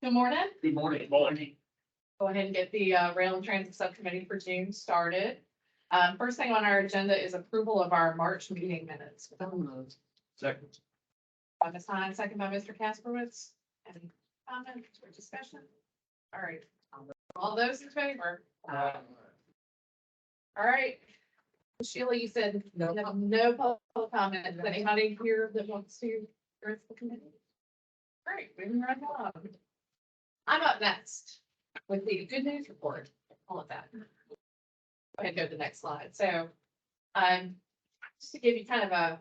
Good morning. Good morning. Go ahead and get the Rail and Transit Subcommittee for June started. First thing on our agenda is approval of our March meeting minutes. Second. By Ms. Hines, second by Mr. Kasperwitz. Any comments or discussion? All right. All those in favor? All right. Sheila, you said no public comment. Is anybody here that wants to address the committee? Great, moving right along. I'm up next with the good news report, all of that. Go ahead and go to the next slide. So, just to give you kind of a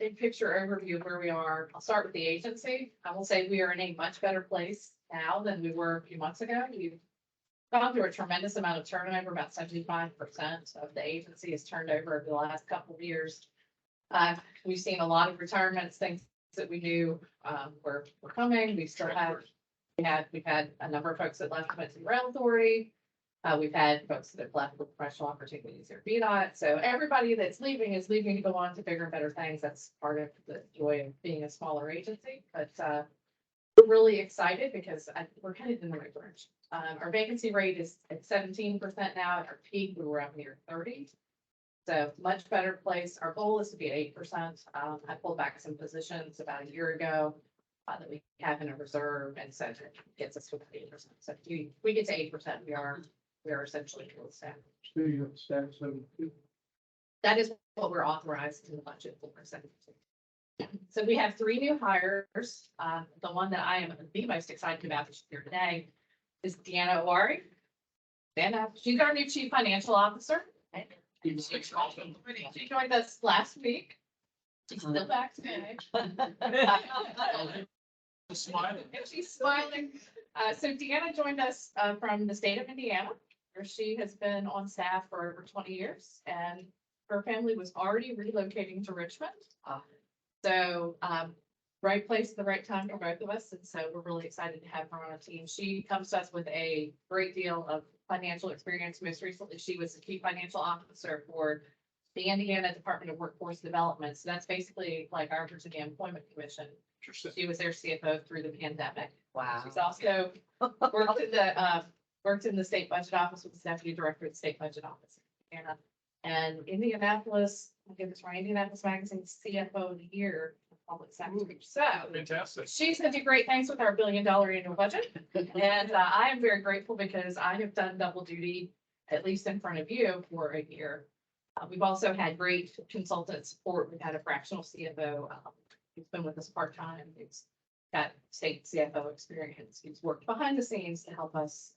big picture overview of where we are, I'll start with the agency. I will say we are in a much better place now than we were a few months ago. We've gone through a tremendous amount of turnover. About 75% of the agency has turned over the last couple of years. We've seen a lot of retirements, things that we knew were coming. We still have. We've had a number of folks that left the Rail Authority. We've had folks that have left with professional opportunities or VDOT. So everybody that's leaving is leaving to go on to bigger and better things. That's part of the joy of being a smaller agency. But we're really excited because we're headed in the right direction. Our vacancy rate is at 17% now. At our peak, we were up near 30. So much better place. Our goal is to be at 8%. I pulled back some positions about a year ago that we have in a reserve, and so it gets us to 8%. So if we get to 8%, we are essentially full staff. That is what we're authorized in the budget for. So we have 3 new hires. The one that I am the most excited about this year today is Deanna Owari. Deanna, she's our new Chief Financial Officer. She joined us last week. She's still back today. Smiling. And she's smiling. So Deanna joined us from the state of Indiana, where she has been on staff for over 20 years, and her family was already relocating to Richmond. So right place at the right time for both of us, and so we're really excited to have her on our team. She comes to us with a great deal of financial experience. Most recently, she was the Chief Financial Officer for the Indiana Department of Workforce Development. So that's basically like our Virginia Employment Commission. She was their CFO through the pandemic. Wow. She's also worked in the state budget office with the deputy director of the state budget office. And Indianapolis, I'll give this right, Indianapolis Magazine CFO of the Year in public sector. So Fantastic. she's going to do great things with our $1 billion annual budget. And I am very grateful because I have done double duty, at least in front of you, for a year. We've also had great consultant support. We've had a fractional CFO. He's been with us part-time. He's got state CFO experience. He's worked behind the scenes to help us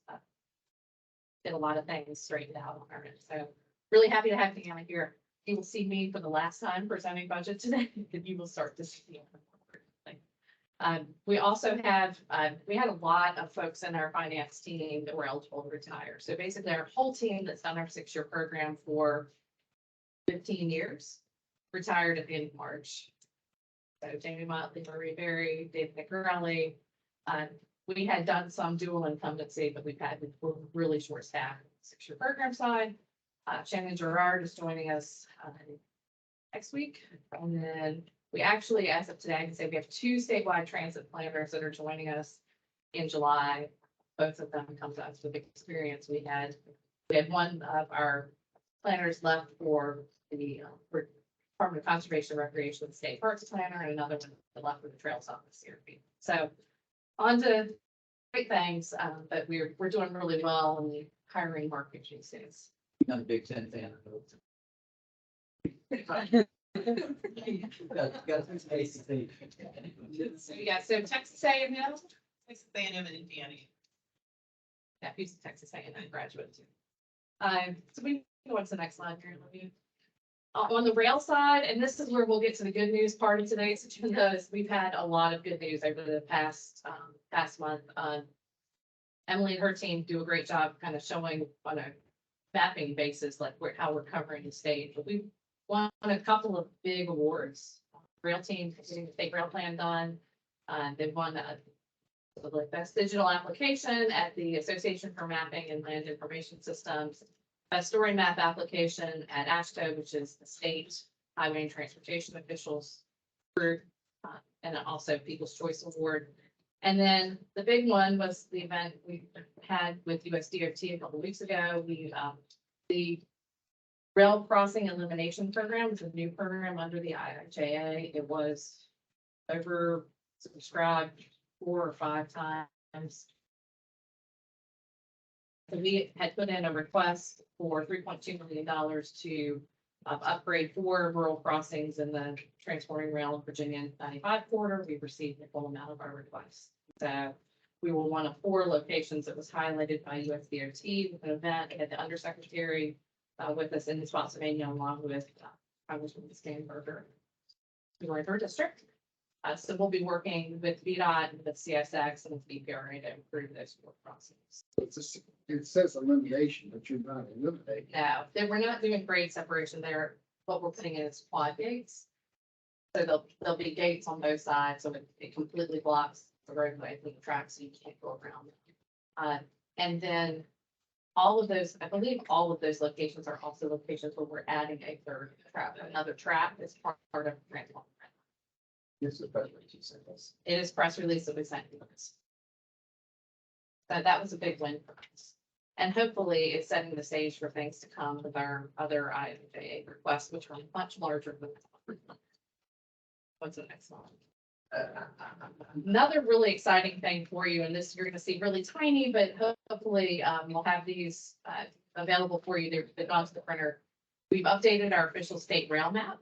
get a lot of things straightened out on our end. So really happy to have Deanna here. You will see me for the last time presenting budget today, and you will start to see it. We also have, we had a lot of folks in our finance team that were eligible to retire. So basically our whole team that's done our 6-year program for 15 years retired at the end of March. So Jamie Motley, Marie Berry, Dave Nicorelli. We had done some dual incumbency, but we're really short staffed on the 6-year program side. Shannon Gerard is joining us next week. And then we actually, as of today, I can say we have 2 statewide transit planners that are joining us in July. Both of them come to us with experience. We had one of our planners left for the Department of Conservation and Recreation State Parks Planner, and another one that left for the Trails Office here. So on to great things, but we're doing really well in the hiring market these days. Not a Big Ten fan. So yeah, so Texas A&M. Texas A&M and Indiana. Yeah, he's a Texas A&M graduate too. So we go on to the next slide here. On the rail side, and this is where we'll get to the good news part of today's agenda, is we've had a lot of good news over the past month. Emily and her team do a great job kind of showing on a mapping basis, like how we're covering the state. But we've won a couple of big awards. Rail team getting the state rail plan done. They've won the best digital application at the Association for Mapping and Land Information Systems. A story map application at AASHTO, which is the state highway and transportation officials group, and also People's Choice Award. And then the big one was the event we had with USDOT a couple weeks ago. The Rail Crossing Elimination Program is a new program under the IIJA. It was oversubscribed 4 or 5 times. So we had put in a request for $3.2 million to upgrade 4 rural crossings in the Transforming Rail Virginia 95 corridor. We received the full amount of our requests. So we were one of 4 locations that was highlighted by USDOT with an event. We had the undersecretary with us in Spotsylvania, along with Congressman Stanberger, who are in her district. So we'll be working with VDOT and with CSX and with BPRA to improve those 4 crossings. It says elimination, but you're not eliminating. No, we're not doing grade separation there. What we're putting in is quad gates. So there'll be gates on both sides, so it completely blocks the roadway from the track, so you can't go around. And then all of those, I believe all of those locations are also locations where we're adding a third track, another track as part of Transform. It's a press release, you said this. It is press release that we sent you. So that was a big win for us. And hopefully it's setting the stage for things to come with our other IIJA requests, which are much larger than that. What's the next one? Another really exciting thing for you, and this you're going to see really tiny, but hopefully we'll have these available for you. They've gone to the printer. We've updated our official state rail map.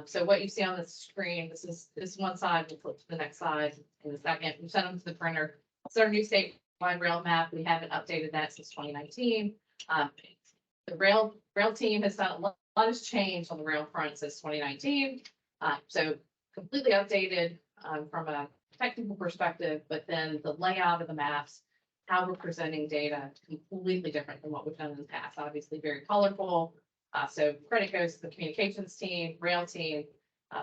So what you see on the screen, this one side, we'll flip to the next side in a second. We sent them to the printer. It's our new statewide rail map. We haven't updated that since 2019. The rail team has done a lot has changed on the rail front since 2019. So completely updated from a technical perspective, but then the layout of the maps, how we're presenting data, completely different than what we've done in the past. Obviously very colorful. So credit goes to the communications team, rail team.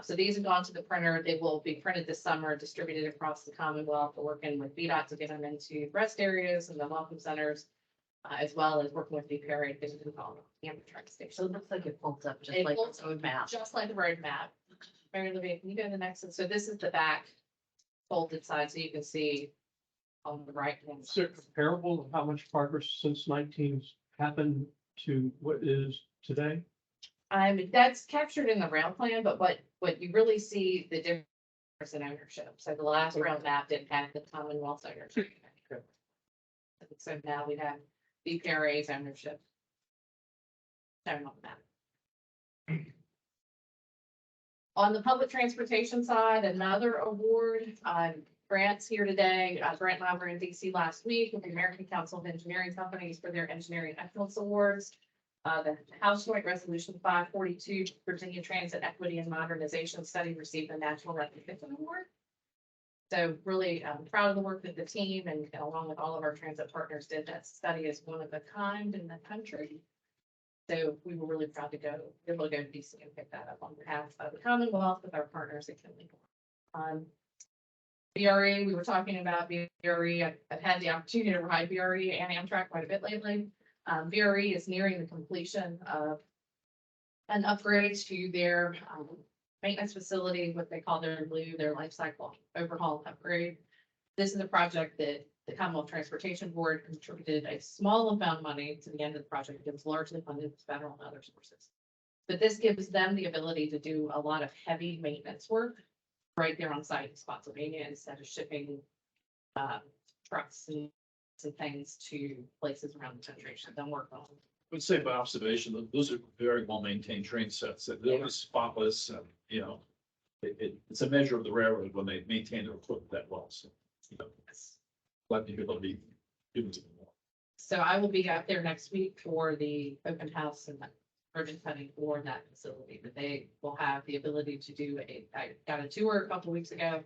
So these have gone to the printer. They will be printed this summer, distributed across the Commonwealth. We're working with VDOT to get them into rest areas and the welcome centers, as well as working with BPRA to get them all Amtrak stations. So it looks like it folds up just It like folds the road map. Just like the road map. Mary Olivia, can you go to the next one? So this is the back folded side, so you can see on the right hand Is there side. comparable of how much progress since 19's happened to what is today? That's captured in the rail plan, but what you really see the difference in ownership. So the last rail map didn't have the Commonwealth's ownership. Okay. So now we have BPRA's ownership shown on the map. On the public transportation side, another award, grants here today. Brent and I were in DC last week with the American Council of Engineering Companies for their Engineering Excellence Awards. The House Joint Resolution 542 Virginia Transit Equity and Modernization Study received the National Recognition Award. So really proud of the work that the team and along with all of our transit partners did. That study is one of a kind in the country. So we were really proud to be able to go to DC and pick that up on behalf of the Commonwealth with our partners at Kinley. BRE, we were talking about BRE. I've had the opportunity to ride BRE and Amtrak quite a bit lately. BRE is nearing the completion of an upgrade to their maintenance facility, what they call their life cycle overhaul upgrade. This is a project that the Commonwealth Transportation Board contributed a small amount of money to the end of the project. It was largely funded with federal and other sources. But this gives them the ability to do a lot of heavy maintenance work right there on site in Spotsylvania instead of shipping trucks and things to places around the country to then work on. I would say by observation, that those are very well maintained train sets. They're always spotless and, you know, it's a measure of the railroad when they maintain their equipment that well. So, you know, glad to hear they'll be doing even more. So I will be out there next week for the open house and ribbon cutting for that facility, but they will have the ability to do I got a tour a couple weeks ago.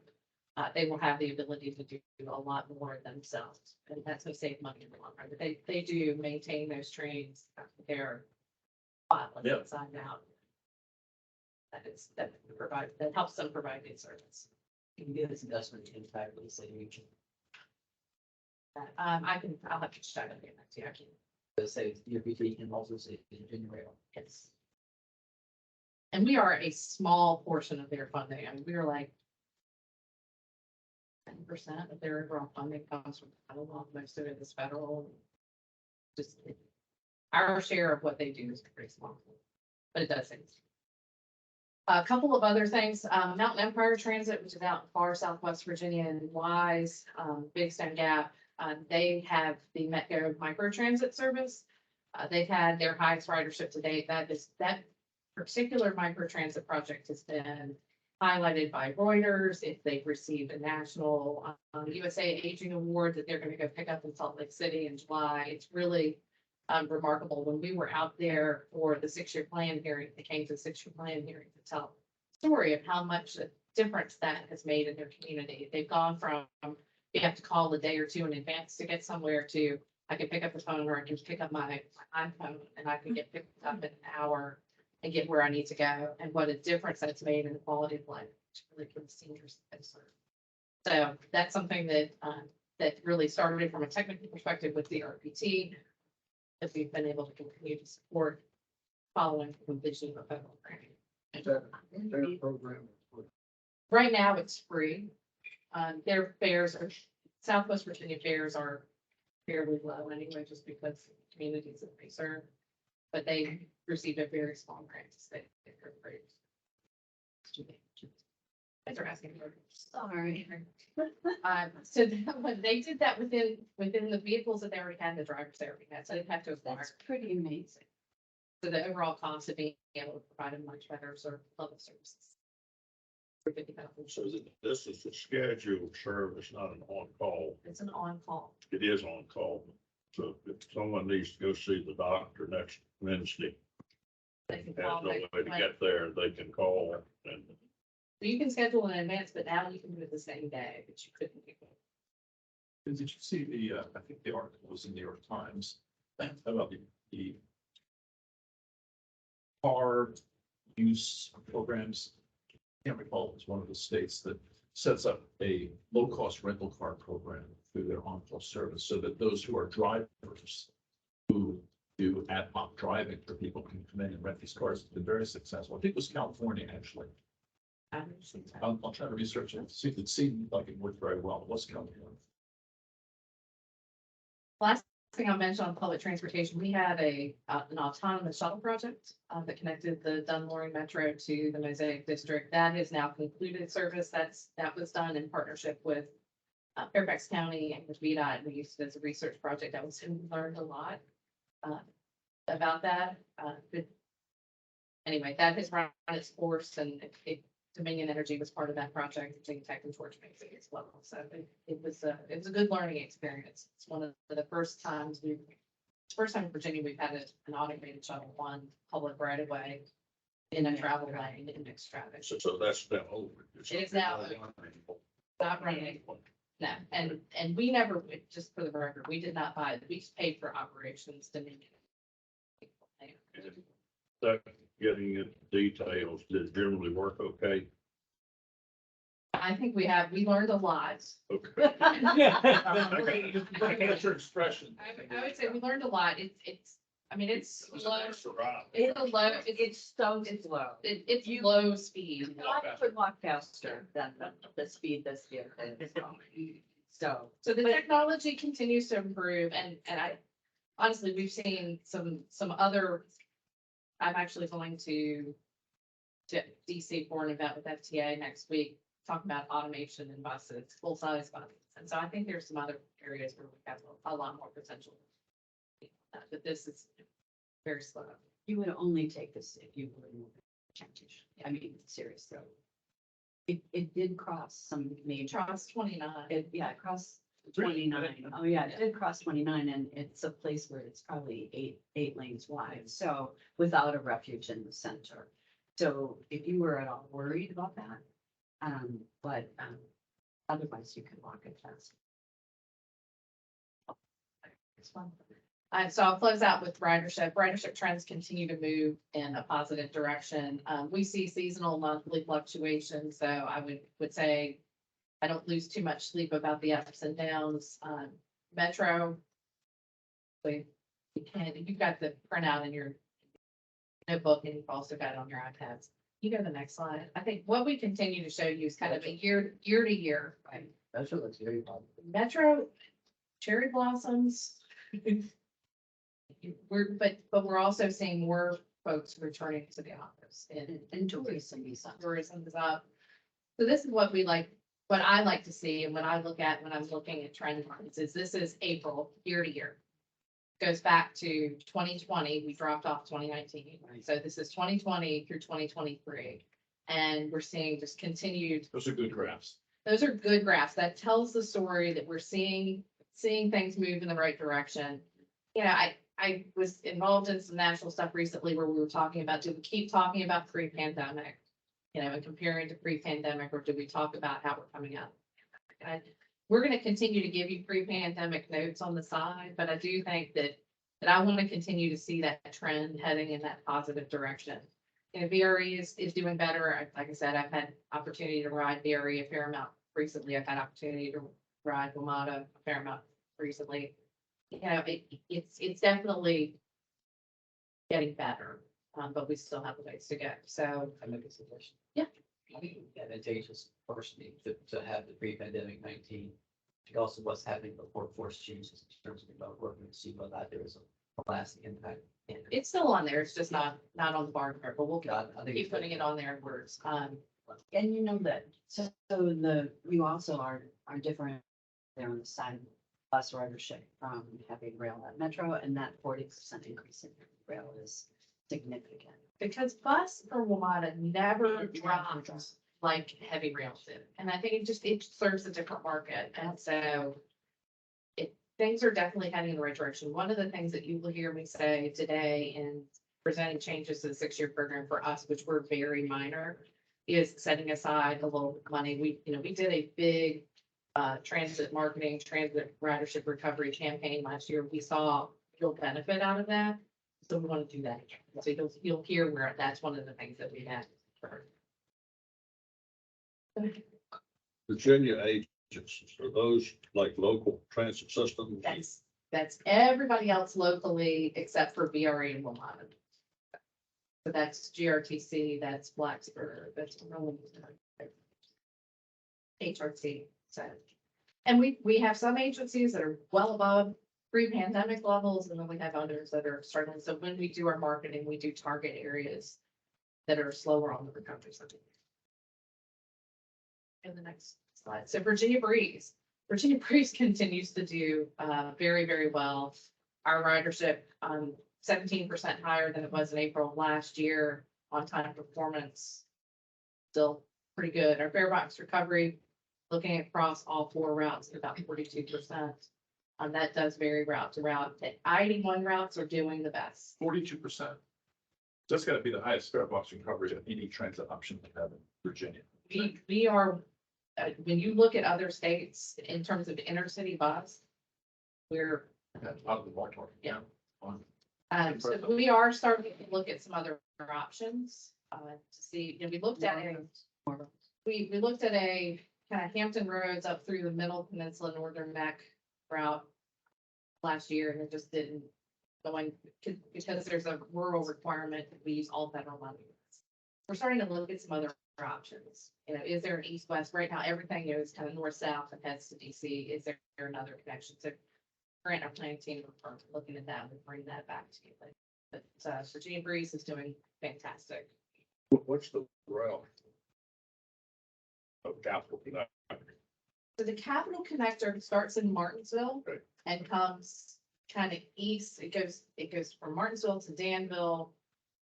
They will have the ability to do a lot more themselves, and that's going to save money in the long run. But they do maintain those trains. They're spotless Yeah. inside and out. That helps them provide good service. You can do this investment impact with the same region. I'll have to check it next year. I can. So say your PT can also say Virginia Rail. Yes. And we are a small portion of their funding. I mean, we are like 10% of their overall funding comes from federal, most of it is federal. Just our share of what they do is pretty small, but it does things. A couple of other things, Mountain Empire Transit, which is out in far southwest Virginia and Wise, Big Stone Gap, they have the Metgo microtransit service. They've had their highest ridership to date. That particular microtransit project has been highlighted by Reuters. If they've received a national USA Aging Award that they're going to go pick up in Salt Lake City in July. It's really remarkable. When we were out there for the 6-year plan hearing, they came to the 6-year plan hearing to tell the story of how much difference that has made in their community. They've gone from you have to call a day or two in advance to get somewhere to I can pick up the phone or I can pick up my iPhone and I can get picked up in an hour and get where I need to go, and what a difference that's made in the quality of life, particularly for the seniors that they serve. So that's something that that really started from a technical perspective with the RPT, that we've been able to continue to support following the completion of a federal grant. Is that their program? Right now, it's free. Their fares are, Southwest Virginia fares are fairly low anyway, just because of the communities that they serve. But they received a very small grant to stay. Thanks for asking. Sorry. So when they did that within the vehicles that they already had, the drivers they already had, so they didn't have to acquire. That's pretty amazing. So the overall cost of being able to provide a much better level of services. For 50,000. So this is a scheduled service, not an on-call. It's an on-call. It is on-call. So if someone needs to go see the doctor next Wednesday, They can has call, no they way to can get there, they can call and you can schedule in advance, but now you can do it the same day, but you couldn't do it. Did you see I think the article was in the New York Times about the car use programs. I can't recall, it was one of the states that sets up a low-cost rental car program through their on-call service, so that those who are drivers who do ad hoc driving for people can come in and rent these cars. It's been very successful. I think it was California, actually. I'll try to research it, see if it seemed like it worked very well. What's California? Last thing I'll mention on public transportation, we had an autonomous shuttle project that connected the Dunmore Metro to the Mosaic District. That is now concluded service. That was done in partnership with Fairfax County and with VDOT, and we used it as a research project. We learned a lot about that. But anyway, that has run its course, and Dominion Energy was part of that project, Virginia Tech and Georgia Mason as well. So it was a good learning experience. It's one of the first times in Virginia we've had an automated shuttle on public right of way in a travel lane in mixed traffic. so that's now over. It is now over. Not running. No, and we never, just for the record, we did not buy it. We just paid for operations to make it. That getting into details, did it generally work okay? I think we learned a lot. Okay. That's your expression. I would say we learned a lot. It's slow. It's a ride. It's a low, It's so slow. it's low speed. I could walk faster than the speed this vehicle is going. So, So the technology continues to improve, and I honestly, we've seen some other. I'm actually going to DC for an event with FTA next week, talk about automation in buses, full-size buses. And so I think there's some other areas where we have a lot more potential. But this is very slow. you would only take this if you were in transportation. I mean, seriously. It did cross some major, Trust 29. it crossed 29. Oh, yeah, it did cross 29, and it's a place where it's probably eight lanes wide, so without a refuge in the center. So if you were at all worried about that, but otherwise you can walk it fast. It's fun. So I'll close out with ridership. Ridership trends continue to move in a positive direction. We see seasonal monthly fluctuations, so I would say I don't lose too much sleep about the ups and downs. Metro, you've got the printout in your notebook, and you've also got it on your iPads. You go to the next slide. I think what we continue to show you is kind of a year to year, right? That's what looks very positive. Metro, cherry blossoms. But we're also seeing more folks returning to the office And tourism is up. tourism is up. So this is what what I like to see and what I look at when I'm looking at trend lines is this is April, year to year. Goes back to 2020, we dropped off 2019. Right. So this is 2020 through 2023. And we're seeing just continued, Those are good graphs. those are good graphs. That tells the story that we're seeing things move in the right direction. You know, I was involved in some national stuff recently where we were talking about, do we keep talking about pre-pandemic? You know, and comparing to pre-pandemic, or do we talk about how we're coming out? We're gonna continue to give you pre-pandemic notes on the side, but I do think that I want to continue to see that trend heading in that positive direction. You know, VRE is doing better. Like I said, I've had opportunity to ride VRE a fair amount recently. I've had opportunity to ride WMATA a fair amount recently. You know, it's definitely getting better, but we still have a ways to go. So, I make a suggestion. Yeah. I think it's advantageous personally to have the pre-pandemic 19. Also what's happening with workforce changes in terms of about working to see whether there is a lasting impact. it's still on there. It's just not on the bar chart, but we'll I think keep putting it on there in words. And you know that, so you also are different there on the side of bus ridership from having rail at Metro, and that 40% increase in rail is significant. Because bus for WMATA never drops like heavy rail did. And I think it serves a different market. And so things are definitely heading in the right direction. One of the things that you will hear me say today in presenting changes to the 6-year program for us, which were very minor, is setting aside a little money. We did a big transit marketing, transit ridership recovery campaign last year. We saw real benefit out of that. So we want to do that. So you'll hear where that's one of the things that we had. Virginia agents, are those like local transit systems? That's everybody else locally except for VRE and WMATA. So that's GRTC, that's Blacksburg, that's HRT. So, and we have some agencies that are well above pre-pandemic levels, and then we have others that are struggling. So when we do our marketing, we do target areas that are slower on the recovery side. In the next slide. So Virginia Breeze continues to do very, very well. Our ridership 17% higher than it was in April of last year. On time performance still pretty good. Our fare box recovery, looking across all 4 routes, at about 42%. That does vary route to route. The I-81 routes are doing the best. 42%. That's gotta be the highest fare box recovery of any transit option we have in Virginia. We are, when you look at other states in terms of intercity bus, we're, Out of the ballpark. Yeah. On- so we are starting to look at some other options, to see, we looked at we looked at a kind of Hampton Roads up through the Middle Peninsula, Northern Neck route last year, and it just didn't going, because there's a rural requirement that we use all federal money. We're starting to look at some other options. Is there an east-west? Right now, everything is kind of north-south and heads to DC. Is there another connection? So Grant, our planning team, are looking at that and bring that back to you. But Virginia Breeze is doing fantastic. What's the route? Of Capital Connector? So the Capital Connector starts in Martinsville Right. and comes kind of east. It goes from Martinsville to Danville,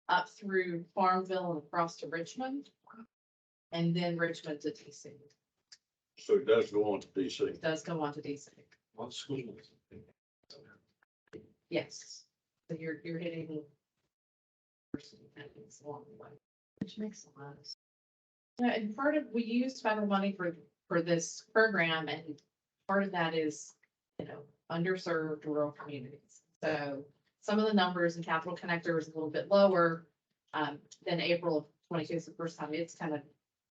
up through Farmville and across to Richmond, and then Richmond to DC. So it does go on to DC. It does go on to DC. What school? Yes. So you're hitting. It's along the way. Which makes a lot of sense. Yeah, and we use federal money for this program, and part of that is, underserved rural communities. So some of the numbers in Capital Connector is a little bit lower than April of 22. It's the first time it's kind of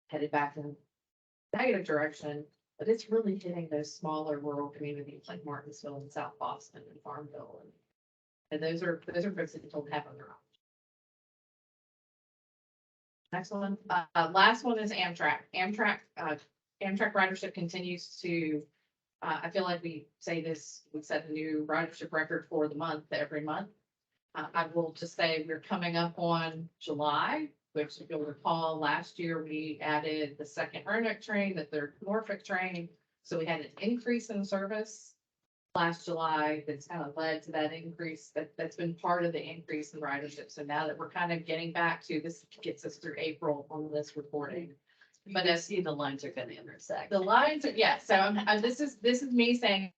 headed back in negative direction, but it's really hitting those smaller rural communities like Martinsville and South Boston and Farmville, and those are folks that don't have other options. Next one, last one is Amtrak. Amtrak ridership continues to, I feel like we say this, we set a new ridership record for the month, every month. I will just say we're coming up on July, which if you'll recall, last year we added the second Roanoke train, the third Norfolk train. So we had an increase in service last July that's kind of led to that increase, that's been part of the increase in ridership. So now that we're kind of getting back to, this gets us through April on this reporting. But I see the lines are gonna intersect. The lines, yeah, so this is me saying,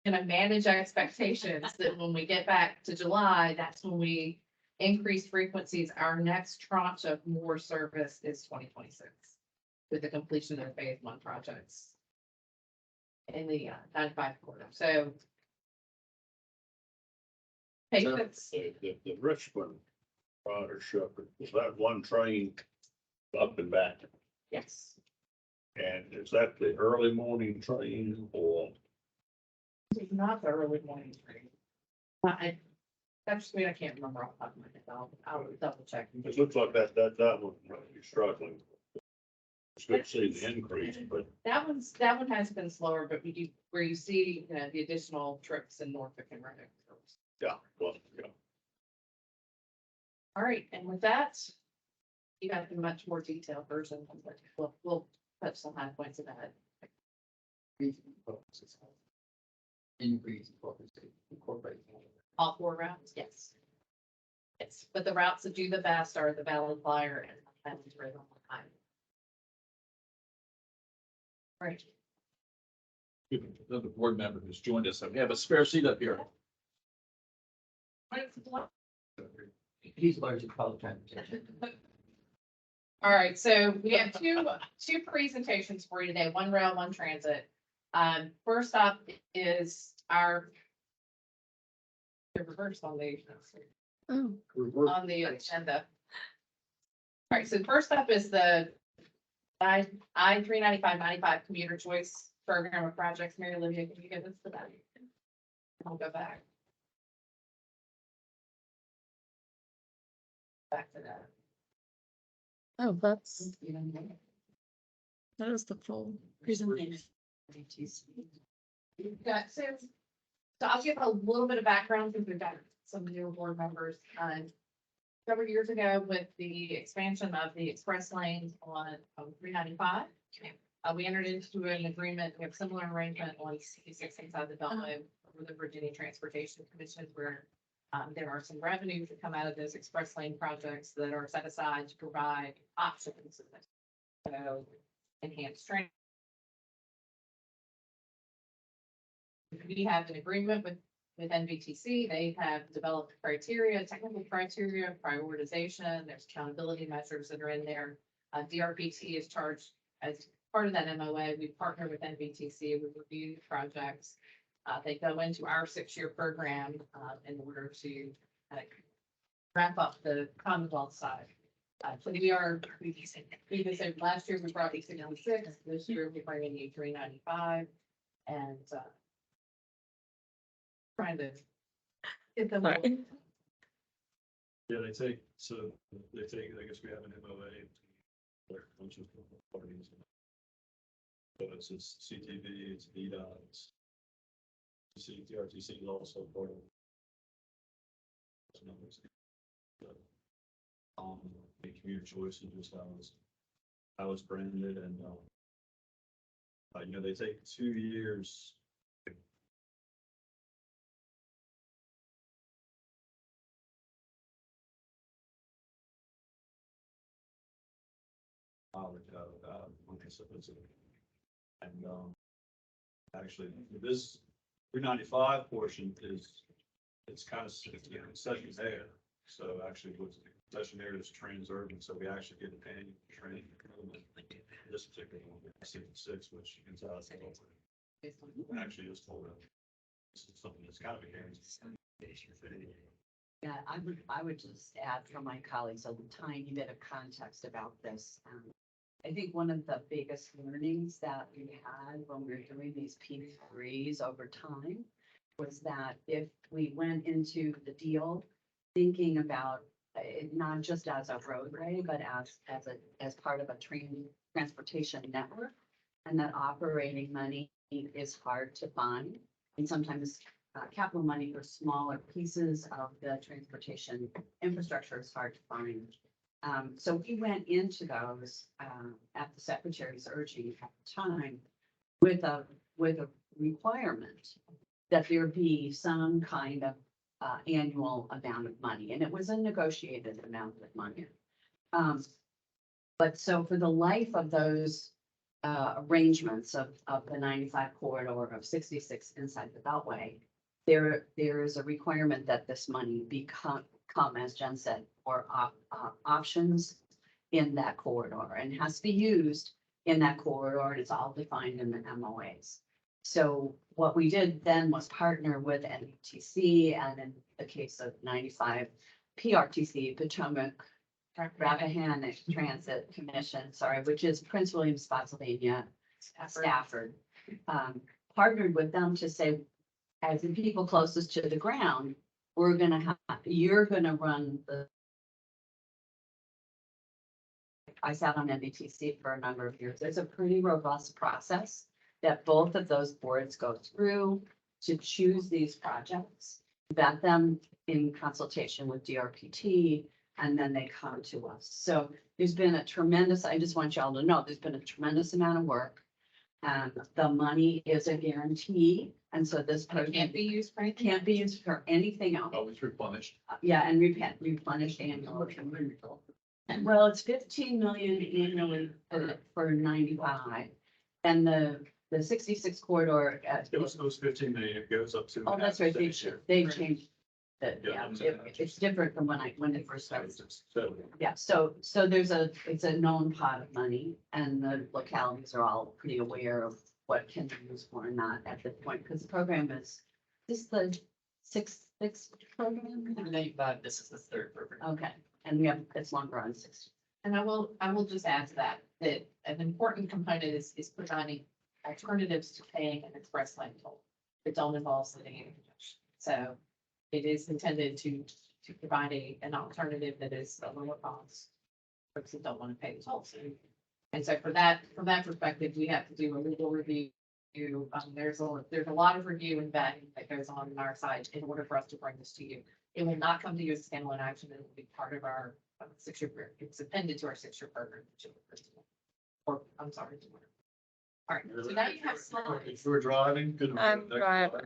gonna manage expectations that when we get back to July, that's when we increase frequencies. Our next tranche of more service is 2026 with the completion of phase one projects in the 95 corridor. So patience, The Richmond ridership, was that one train up and back? yes. And is that the early morning train or? It's not the early morning train. That's just me, I can't remember off the top of my head. I'll double check. It looks like that one might be struggling. It's good to see the increase, but That one has been slower, but where you see, the additional trips in Norfolk and Roanoke. yeah, well, yeah. All right, and with that, you got the much more detailed version. We'll touch some high points of that. Increase, incorporate. All four routes, yes. Yes, but the routes that do the best are the Valley Flyer and Highlands Road on the Highway. Right. Another board member who's joined us, we have a spare seat up here. He's largely public transportation. All right, so we have two presentations for you today, one rail, one transit. First up is our the reverse on the agenda. All right, so first up is the I-395/95 commuter choice program of projects. Mary Olivia, can you give us the value? I'll go back. Back to that. Oh, that is the full presentation. Got so I'll give a little bit of background because we've got some new board members. Several years ago with the expansion of the express lanes on 395. We entered into an agreement, we have similar arrangement on 66 inside the Beltway with the Virginia Transportation Commission where there are some revenues that come out of those express lane projects that are set aside to provide options. So enhanced training. We have an agreement with NVTC. They have developed criteria, technical criteria, prioritization. There's accountability measures that are in there. DRPT is charged as part of that MOA. We partner with NVTC. We review projects. They go into our 6-year program in order to wrap up the Commonwealth side. So we said last year we brought E66. This year we bring in E395 and trying to get them. Sorry. Yeah, I guess we have an MOA. There are a bunch of parties. So it's CTB, it's VDOT, it's DRTC is also part of. The community choice is just how it's branded and, they take 2 years. And actually, this 395 portion it's kind of session there. So actually, what's the session there is transurban. So we actually get a paying train. This particular one, 66, which is actually just told this is something that's kind of a game. Yeah, I would just add from my colleagues a tiny bit of context about this. I think one of the biggest learnings that we had when we were doing these P3s over time was that if we went into the deal thinking about not just as a roadway, but as part of a transportation network. And that operating money is hard to find. And sometimes capital money for smaller pieces of the transportation infrastructure is hard to find. So we went into those at the secretary's urging at the time with a requirement that there be some kind of annual amount of money, and it was a negotiated amount of money. But so for the life of those arrangements of the 95 corridor of 66 inside the Beltway, there is a requirement that this money come, as Jen said, for options in that corridor, and has to be used in that corridor, and it's all defined in the MOAs. So what we did then was partner with NUTC, and in the case of 95 PRTC, Potomac Rappahannock Transit Commission, sorry, which is Prince William, Spotsylvania, Stafford, partnered with them to say, as the people closest to the ground, you're gonna run the. I sat on NBTC for a number of years. There's a pretty robust process that both of those boards go through to choose these projects, vet them in consultation with DRPT, and then they come to us. So there's been a tremendous, I just want y'all to know, there's been a tremendous amount of work. And the money is a guarantee, and so this It program can't be used for anything. can't be used for anything else. Always replenished. Yeah, and replenished annually. Well, it's 15 million annually for 95. And the 66 corridor. It was 15 million, it goes up to. Oh, that's right, they changed it, Yeah. yeah, it's different from when it first started. So, Yeah, so it's a known pot of money, and the localities are all pretty aware of what can be used for and not at this point, because the program is the sixth program? This is the third program. Okay, and we have, it's longer on 60. And I will just add to that an important component is providing alternatives to paying an express lane toll that don't involve sitting in congestion. So it is intended to provide an alternative that is a lower cost. Folks that don't want to pay the tolls. And so from that perspective, we have to do a legal review. There's a lot of review and vetting that goes on our side in order for us to bring this to you. It will not come to you as a standalone action. It will be part of our 6-year program. It's appended to our 6-year program. Or, I'm sorry. All right, so now you have slides. if you're driving, good. I'm driving.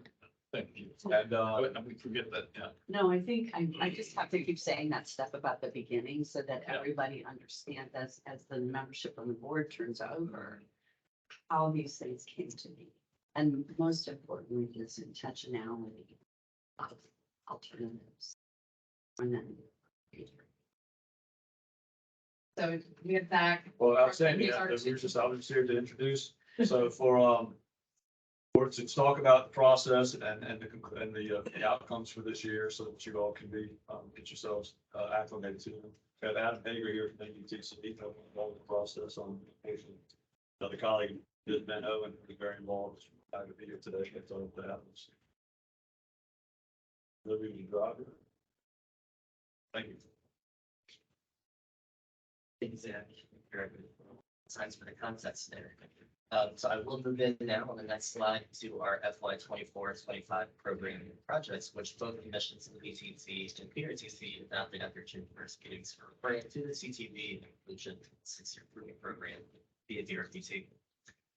Thank you. And we forget that, yeah. No, I think I just have to keep saying that stuff about the beginning so that everybody understands as the membership on the board turns over, how these things came to be. And most importantly, this intentionality of alternatives. And then. So we have Zach. Well, I was saying, He's yeah, our- I was here to introduce, so for to talk about the process and the outcomes for this year, so that you all can be, get yourselves acclimated to them. Got Adam Hager here from NUTC, involved in the process on application. Another colleague, Ben Owen, who's very involved, happy to be here today, that's all that happens. Living the driver. Thank you. Thank you, Zach. Very good. Thanks for the context there. So I will move in now on the next slide to our FY 24-25 program projects, which both commissions of the BTC and PRTC adopted after June 1st meetings for grant to the CTB and inclusion 6-year program via DRPT.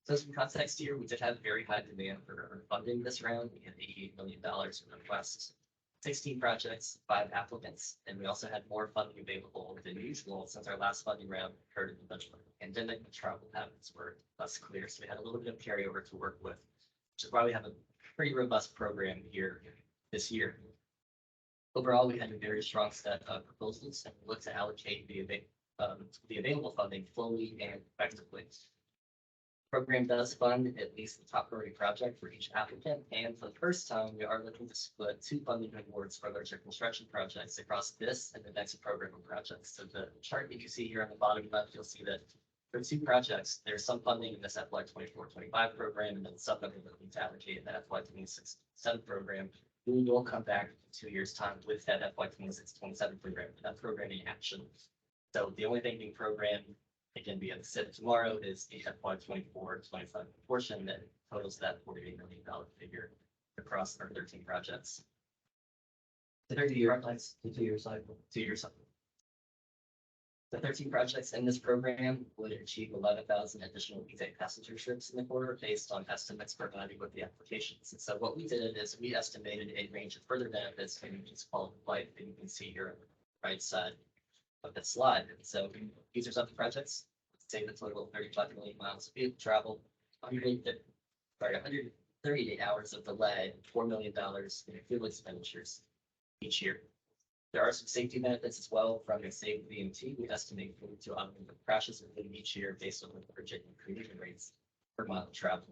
So some context here, we did have very high demand for funding this round. We had $88 million in requests, 16 projects, 5 applicants, and we also had more funding available than usual since our last funding round occurred in the middle of the pandemic and travel habits were less clear. So we had a little bit of carryover to work with, which is why we have a pretty robust program here this year. Overall, we had a very strong set of proposals and looked to allocate the available funding fully and effectively. Program does fund at least the top priority project for each applicant, and for the first time, we are looking to split 2 funding awards for larger construction projects across this and the next program projects. So the chart that you see here on the bottom left, you'll see that for 2 projects, there's some funding in this FY 24-25 program, and then some that we're looking to allocate in that FY 26-7 program We will come back in 2 years' time with that FY 26-27 program, that programming action. So the only thing being programmed, again, we have said tomorrow, is the FY 24-25 portion that totals that $48 million figure across our 13 projects. The 2-year plans, the 2-year cycle, 2-year cycle. The 13 projects in this program would achieve 11,000 additional weekday passenger trips in the quarter based on estimates provided with the applications. And so what we did is we estimated a range of further benefits and its quality of life that you can see here on the right side of the slide. And so these are some of the projects, say the total of 35 million miles of vehicle travel, 138 hours of delay, $4 million in fuel expenditures each year. There are some safety benefits as well from a safe VMT. We estimate 42 automotive crashes within each year based on the projected collision rates per mile of travel.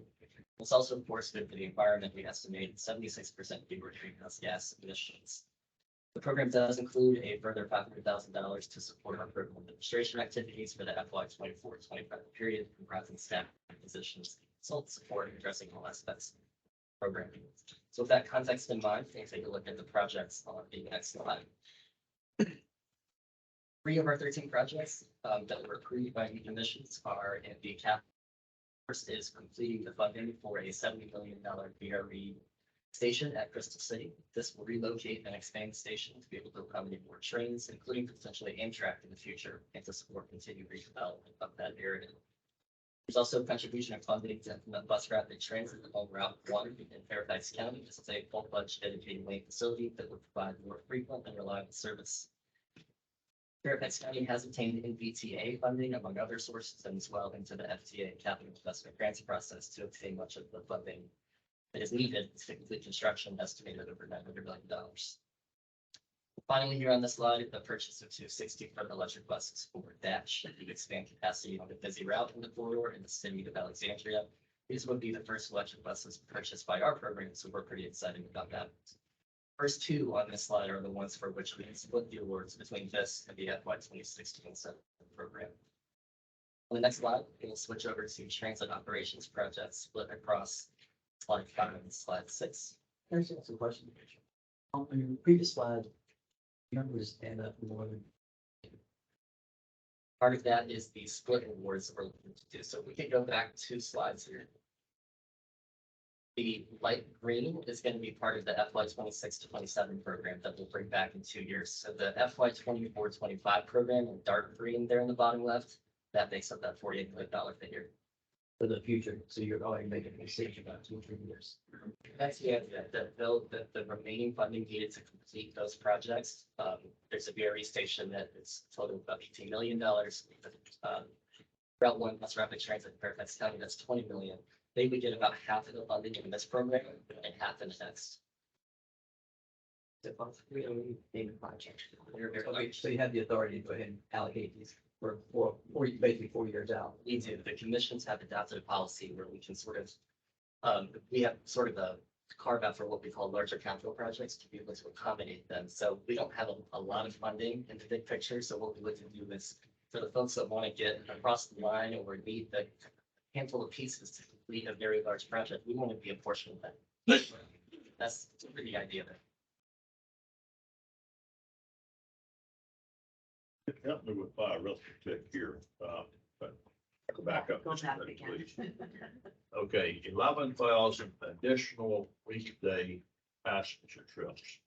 It's also, of course, good for the environment. We estimate 76% fewer greenhouse gas emissions. The program does include a further $500,000 to support our program administration activities for the FY 24-25 period, comprising staff positions, consult support, and addressing all aspects of the program. So with that context in mind, we'll take a look at the projects on the next slide. 3 of our 13 projects that were approved by the commissions are in the cap. First is completing the funding for a $70 million BRE station at Crystal City. This will relocate and expand the station to be able to accommodate more trains, including potentially Amtrak in the future, and to support continued redevelopment of that area. There's also a contribution of funding to implement bus rapid transit on Route 1 in Fairfax County. This is a full-fledged dedicated lane facility that would provide more frequent and reliable service. Fairfax County has obtained NVTA funding, among other sources, and as well into the FTA capital investment grants process to obtain much of the funding that is needed to complete construction, estimated over $900 million. Finally, here on this slide, the purchase of 260 for electric buses for Dash that would expand capacity on the busy route in the corridor in the city of Alexandria. These would be the first electric buses purchased by our program, so we're pretty excited about that. First 2 on this slide are the ones for which we split the awards between this and the FY 26-27 program. On the next slide, we'll switch over to transit operations projects split across slide 5 and slide 6. Can I just ask a question? On your previous slide, numbers stand up more than. Part of that is the split awards that we're looking to do. So we can go back 2 slides here. The light green is going to be part of the FY 26-27 program that we'll bring back in 2 years. So the FY 24-25 program in dark green there in the bottom left, that makes up that $48 million figure. For the future, so you're going to make a decision about 2 or 3 years. That's the idea, that the remaining funding needed to complete those projects. There's a BRE station that is total of about $18 million. Route 1 bus rapid transit in Fairfax County, that's $20 million. They would get about half of the funding in this program and half in the next. So both 3 are named projects. They're very Okay, large. so you have the authority to go ahead and allocate these for basically 4 years out. We do. The commissions have adopted a policy where we can sort of, we have sort of a carve out for what we call larger capital projects to be able to accommodate them. So we don't have a lot of funding in the big picture. So what we look to do is for the folks that want to get across the line or need the handful of pieces to complete a very large project, we want to be a portion of that. That's really the idea of it. Help me with my arithmetic here, but go back up. Go just a back minute, again. please. Okay, 11,000 additional weekday passenger trips.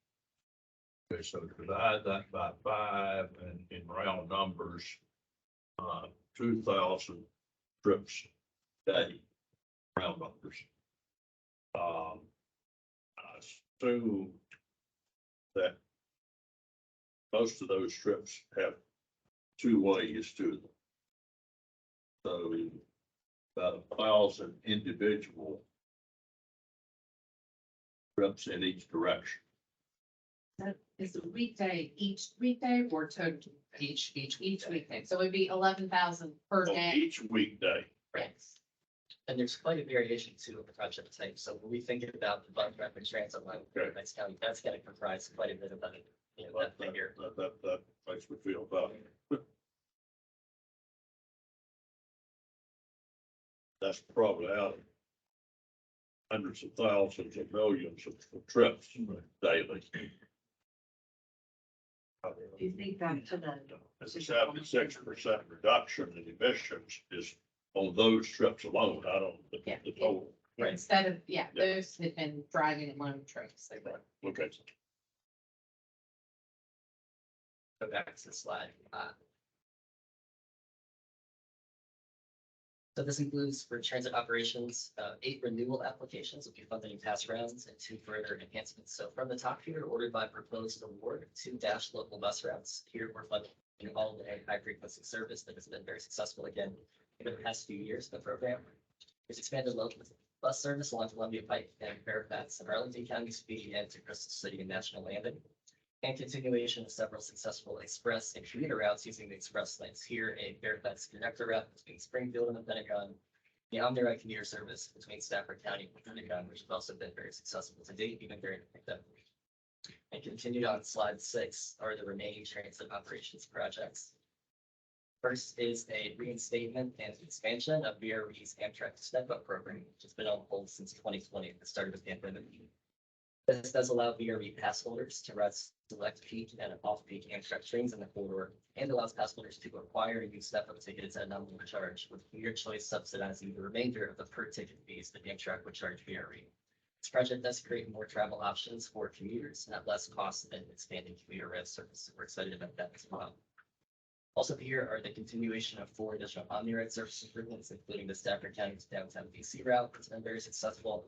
Okay, so divide that by 5 and in round numbers, 2,000 trips a day, round numbers. I assume that most of those trips have 2 ways to them. So about 1,000 individual trips in each direction. That is a weekday, each weekday or total? Each Weekday. So it'd be 11,000 per On day. each weekday. Yes. And there's quite a variation too of the project type. So when we think about the bus rapid transit line, Okay. Fairfax County, that's going to comprise quite a bit of that, that figure. That makes me feel better. That's probably out hundreds of thousands of millions of trips daily. Do you think back to the, It's a 76% reduction in emissions is on those trips alone. I don't, Yeah. the total. Right. Instead of, yeah, those had been driving in loan trips, they would. Okay. Go back to the slide. So this includes for transit operations, 8 renewal applications will be funded in past rounds and 2 further enhancements. So from the top here, ordered by proposed award, 2 dash local bus routes. Here we're funding all the high frequency service that has been very successful again in the past few years. The program is expanded local bus service along Columbia Pike and Fairfax and Arlington counties feeding into Crystal City and National Landing. And continuation of several successful express and commuter routes using the express lanes. Here, a Fairfax connector route between Springfield and the Pentagon. The OmniRide commuter service between Stafford County and the Pentagon, which has also been very successful to date, even during the pandemic. And continued on slide 6 are the remaining transit operations projects. First is a reinstatement and expansion of VRE's Amtrak step-up program, which has been on hold since 2020 at the start of the pandemic. This does allow VRE pass holders to ride select peak and off-peak Amtrak trains in the corridor and allows pass holders to acquire and use step-up tickets at nominal charge, with your choice subsidizing the remainder of the per ticket fees that Amtrak would charge VRE. This project does create more travel options for commuters at less cost than expanding commuter rail service. We're excited about that as well. Also here are the continuation of 4 additional OmniRide service improvements, including the Stafford County to downtown DC route, that's been very successful.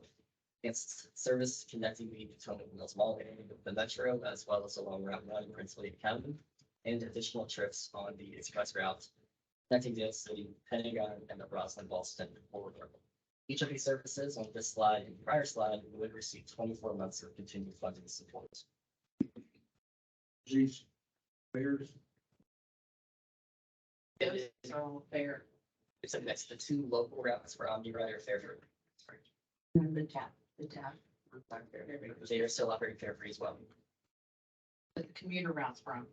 It's service connecting the Potomac Mills Mall area with the metro, as well as along Route 1 in Prince William County, and additional trips on the express route connecting Dale City, Pentagon, and the Roslyn Ballston corridor. Each of these services on this slide and prior slide would receive 24 months of continued funding support. These fares, Those are all fair. It's a mix. The 2 local routes for OmniRide are fare free. the tap, the tap? They are still operating fare free as well. The commuter routes from.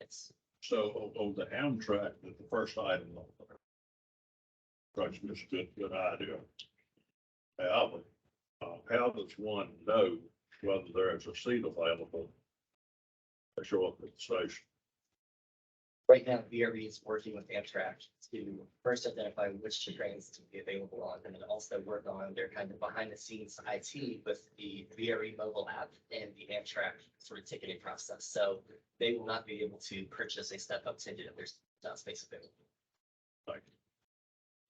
It's So on the Amtrak, the first item. Strikes me as a good idea. However, how does one know whether there is a seat available? They show up at the station. Right now, VRE is working with Amtrak to first identify which trains to be available on, and then also work on their kind of behind the scenes IT with the VRE mobile app and the Amtrak sort of ticketing process. So they will not be able to purchase a step up ticket if there's not space available.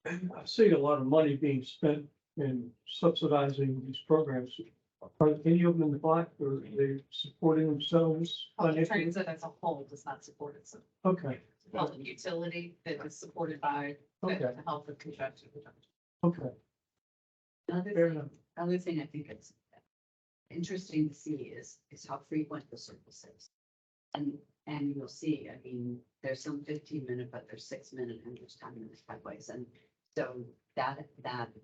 I see a lot of money being spent in subsidizing these programs. Are any of them in the black, or are they supporting themselves Public financially? transit as a whole does not support it. So Okay, public utility that is supported by okay, the health of congestion. okay, fair enough. Other thing I think it's interesting to see is how frequent the service is. And you'll see, I mean, there's some 15-minute, but there's 6-minute and there's 10-minute highways. And so that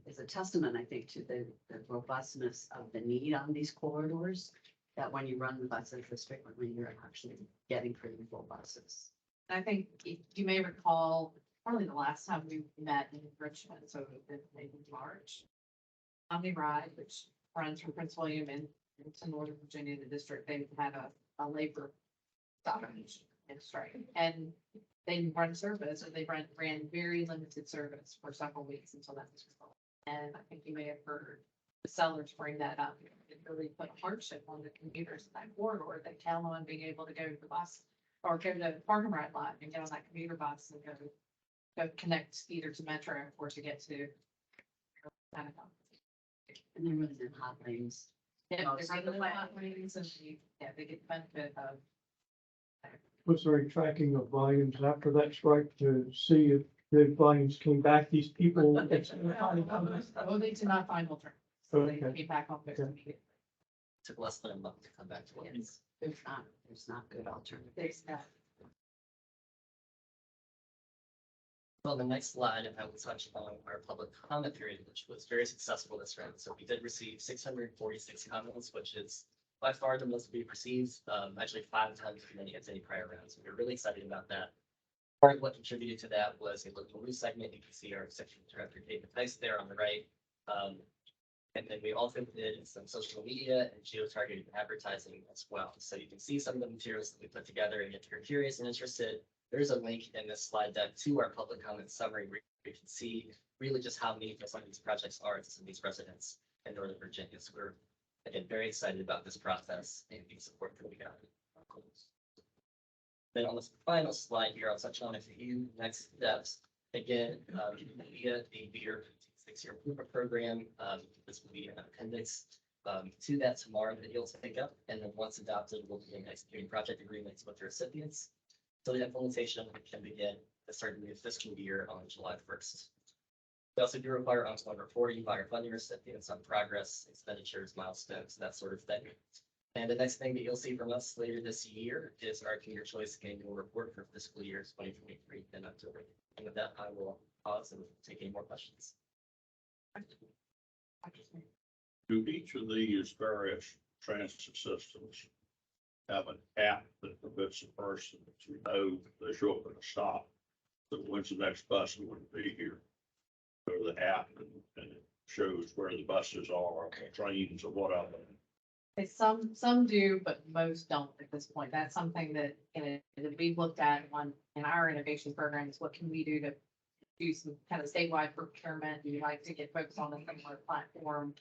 is a testament, I think, to the robustness of the need on these corridors. That when you run the buses this frequently, you're actually getting pretty full buses. I think you may recall, probably the last time we met in Richmond, so maybe March. OmniRide, which runs from Prince William and into Northern Virginia, the district, they had a labor stoppage and strike. And they run service, and they ran very limited service for several weeks until that was resolved. And I think you may have heard the sellers bring that up. It really put hardship on the commuters in that corridor. They count on being able to go to the bus or go to the park and ride lot and get on that commuter bus and go connect either to Metro or to get to Pentagon. And they're running in hot lanes. Yeah, Most they're of the running way. hot lanes and they get the benefit of. Was there any tracking of volumes after that strike to see if the volumes came back? These people. Oh, they did not find alternatives. So they Okay. came back on fixed Okay. immediately. Took less than a month to come back to work. Yes. There's not good alternatives. There's that. Well, the next slide, I will touch on our public comment period, which was very successful this round. So we did receive 646 comments, which is by far the most we've received, actually 5 times as many as any prior rounds. So we're really excited about that. Part of what contributed to that was a local news segment. You can see our section director, David Tice, there on the right. And then we also did some social media and geo-targeted advertising as well. So you can see some of the materials that we put together, and if you're curious and interested, there's a link in this slide deck to our public comment summary where you can see really just how meaningful some of these projects are to some of these residents in Northern Virginia. So we're, again, very excited about this process and the support that we got. Then on the final slide here, I'll touch on a few next steps. Again, via the year 6-year improvement program, this will be an appendix to that tomorrow that you'll pick up. And then once adopted, we'll begin executing project agreements with the recipients. So the implementation can begin the start of the new fiscal year on July 1st. We also do require ongoing reporting by our funding recipients on progress, expenditures, milestones, that sort of thing. And the next thing that you'll see from us later this year is our Community Choice Annual Report for fiscal year 2023 in October. And with that, I will pause and take any more questions. Do each of these various transit systems have an app that permits a person to know they show up at a stop, so when's the next bus going to be here? Go to the app and it shows where the buses are, or trains, or whatever. Okay, some do, but most don't at this point. That's something that, that we've looked at in our innovation programs. What can we do to do some kind of statewide procurement? We like to get folks on a similar platform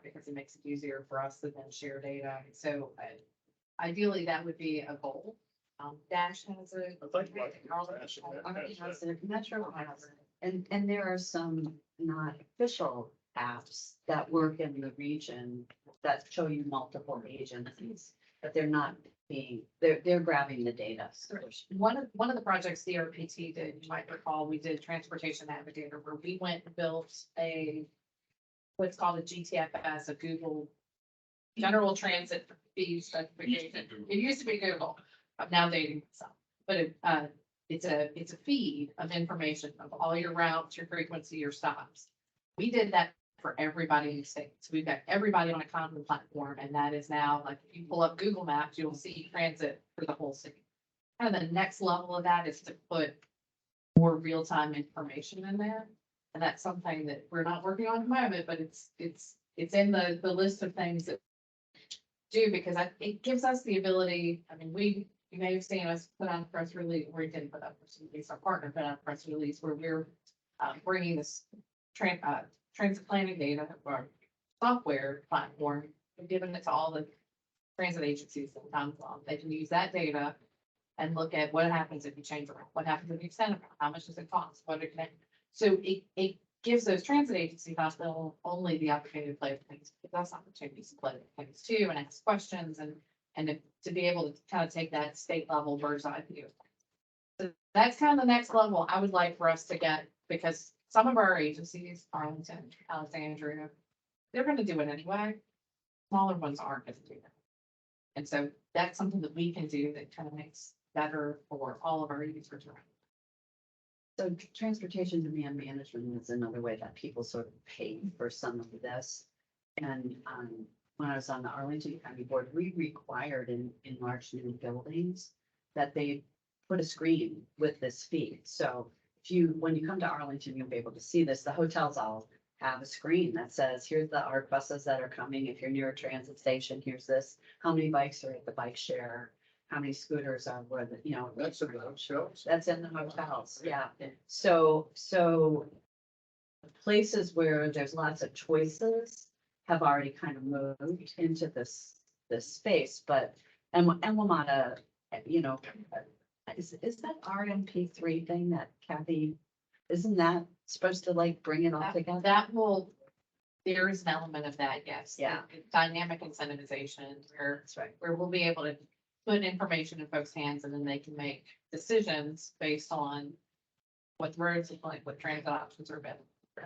because it makes it easier for us to then share data. So ideally, that would be a goal. Dash has a. Metro has it. And there are some not official apps that work in the region that show you multiple agencies, but they're not being, they're grabbing the data. One of the projects the RPT did, you might recall, we did Transportation Navigator, where we went and built what's called a GTFS, a Google General Transit Fee Specification. It used to be Google, I'm now dating myself, but it's a feed of information of all your routes, your frequency, your stops. We did that for everybody in the state. So we've got everybody on a common platform, and that is now, like, if you pull up Google Maps, you'll see transit for the whole city. And the next level of that is to put more real-time information in there. And that's something that we're not working on at the moment, but it's in the list of things that do, because it gives us the ability. I mean, you may have seen us put on a press release, or we didn't put up a press release, our partner put on a press release where we're bringing this transit planning data or software platform, and giving it to all the transit agencies that come along. They can use that data and look at what happens if you change around, what happens if you extend around, how much does it cost, what it can. So it gives those transit agencies not only the opportunity to play with things, but that's opportunities to play with things too, and ask questions, and to be able to kind of take that state level bird's eye view. So that's kind of the next level I would like for us to get, because some of our agencies, Arlington, Alexandria, they're gonna do it anyway. Smaller ones aren't gonna do that. And so that's something that we can do that kind of makes better for all of our users around. So transportation demand management is another way that people sort of pay for some of this. And when I was on the Arlington County Board, we required in large new buildings that they put a screen with this feed. So when you come to Arlington, you'll be able to see this. The hotels all have a screen that says, here's the ARC buses that are coming. If you're near a transit station, here's this. How many bikes are at the bike share? How many scooters are where the, That's in the hotels. that's in the hotels, yeah. So places where there's lots of choices have already kind of moved into this space, but, and WMATA, is that RMP3 thing that Kathy, isn't that supposed to like bring it all together? There is an element of that, yes. Yeah. Dynamic incentivization, where we'll be able to put information in folks' hands, and then they can make decisions based on what the roads look like, what transit options are better.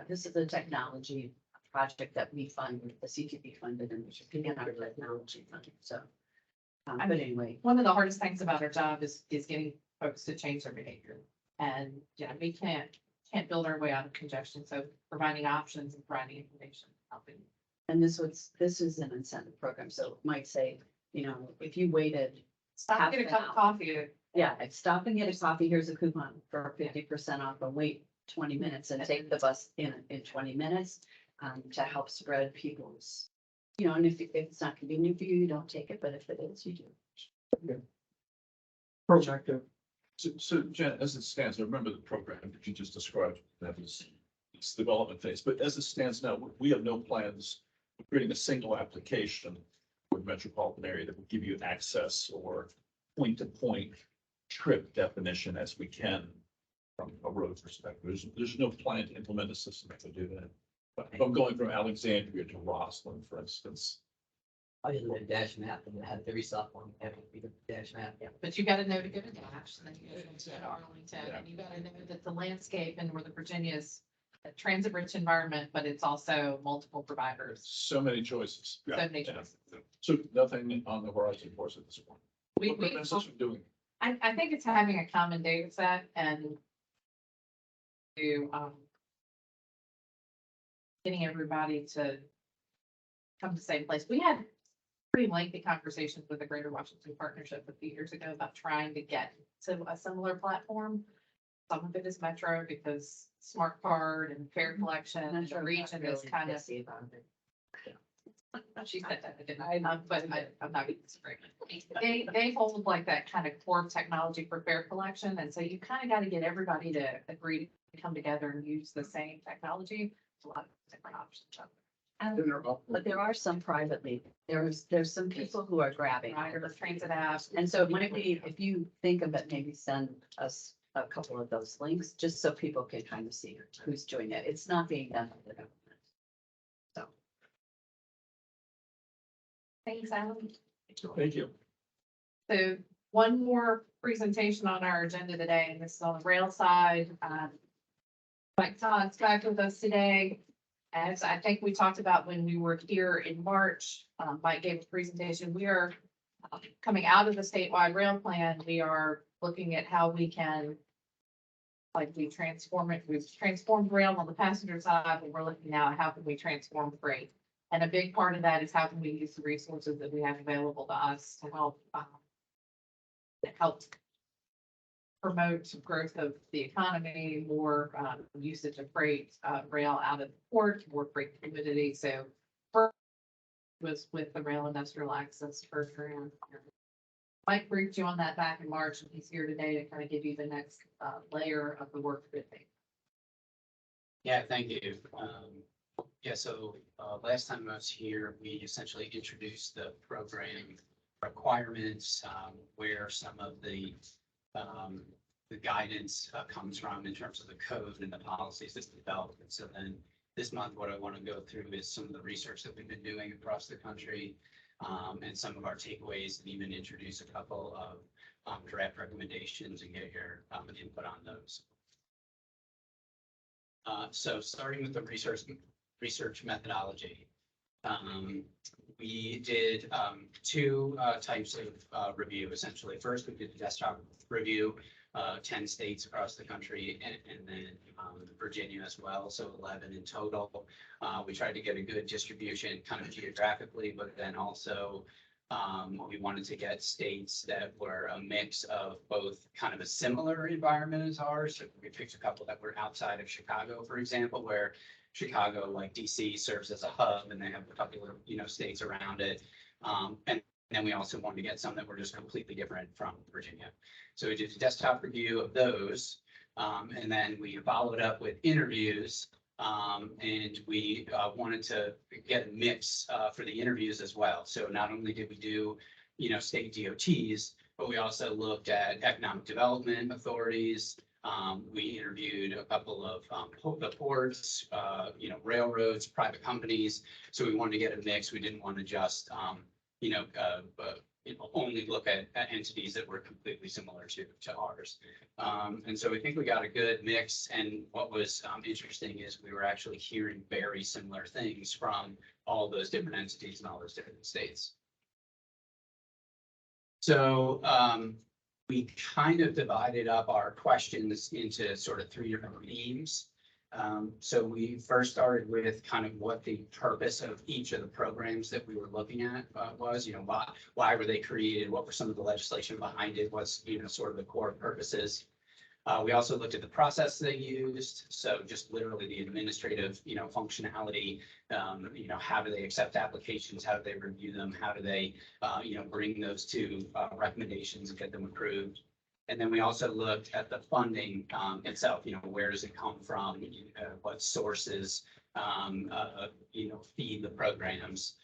This is a technology project that we funded, the CTB funded, and we should be in our technology funding, so. But anyway. One of the hardest things about our job is getting folks to change their behavior. And, we can't build our way out of congestion, so providing options and providing information, helping. And this is an incentive program, so it might say, if you waited. Stop and get a cup of coffee. Yeah, stop and get a coffee, here's a coupon for 50% off, or wait 20 minutes and take the bus in 20 minutes. to help spread people's, and if it's not convenient for you, you don't take it, but if it is, you do. Proactive. So Jen, as it stands, I remember the program that you just described, that was its development phase, but as it stands now, we have no plans of creating a single application for the metropolitan area that will give you access or point-to-point trip definition as we can from a road perspective. There's no plan to implement a system to do that. But if I'm going from Alexandria to Roslyn, for instance, I just did a dash map and it had every stop on, every dash map. Yeah, but you gotta know to go to Dash, and then you gotta go to Arlington, and you gotta know that the landscape in Northern Virginia is a transit-rich environment, but it's also multiple providers. so many choices. So many Yeah. choices. So nothing on the horizon for us at this point. We, What prevents us from doing? I think it's having a common data set and to, getting everybody to come to the same place. We had pretty lengthy conversations with the Greater Washington Partnership a few years ago about trying to get to a similar platform. Some of it is Metro because smart card and fare collection and the region is kind of. She said that, I didn't, but I'm not even disagreeing. They hold like that kind of core technology for fare collection, and so you kind of got to get everybody to agree to come together and use the same technology. There's a lot of different options out there. But there are some privately, there's some people who are grabbing. Rider transit apps. And so it might be, if you think of it, maybe send us a couple of those links, just so people can kind of see who's doing it. It's not being done by the government. So. Thanks, Alan. Thank you. So one more presentation on our agenda today, and this is on the rail side. Mike Todd's back with us today. As I think we talked about when we were here in March, Mike gave a presentation. We are coming out of the statewide rail plan. We are looking at how we can, like, we transform it. We've transformed rail on the passenger side, but we're looking now at how can we transform freight. And a big part of that is how can we use the resources that we have available to us to help promote growth of the economy, more usage of freight, rail out of the port, more freight fluidity. So first was with the Rail Industrial Access Program. Mike briefed you on that back in March, and he's here today to kind of give you the next layer of the work that they. Yeah, thank you. Yeah, so last time I was here, we essentially introduced the program requirements, where some of the guidance comes from in terms of the code and the policies that's developed. And so then this month, what I want to go through is some of the research that we've been doing across the country, and some of our takeaways, and even introduce a couple of draft recommendations and get your input on those. So starting with the research methodology. We did two types of review, essentially. First, we did a desktop review, 10 states across the country, and then Virginia as well, so 11 in total. We tried to get a good distribution kind of geographically, but then also we wanted to get states that were a mix of both kind of a similar environment as ours. So we picked a couple that were outside of Chicago, for example, where Chicago, like DC, serves as a hub, and they have a couple of states around it. And then we also wanted to get some that were just completely different from Virginia. So we did a desktop review of those, and then we followed up with interviews. And we wanted to get a mix for the interviews as well. So not only did we do, state DOTs, but we also looked at economic development authorities. We interviewed a couple of the ports, railroads, private companies. So we wanted to get a mix. We didn't want to just, only look at entities that were completely similar to ours. And so I think we got a good mix. And what was interesting is we were actually hearing very similar things from all those different entities and all those different states. So we kind of divided up our questions into sort of three different themes. So we first started with kind of what the purpose of each of the programs that we were looking at was, why were they created? What were some of the legislation behind it? What's, sort of the core purposes? We also looked at the process they used, so just literally the administrative, functionality. How do they accept applications? How do they review them? How do they, bring those to recommendations and get them approved? And then we also looked at the funding itself, where does it come from? What sources, feed the programs?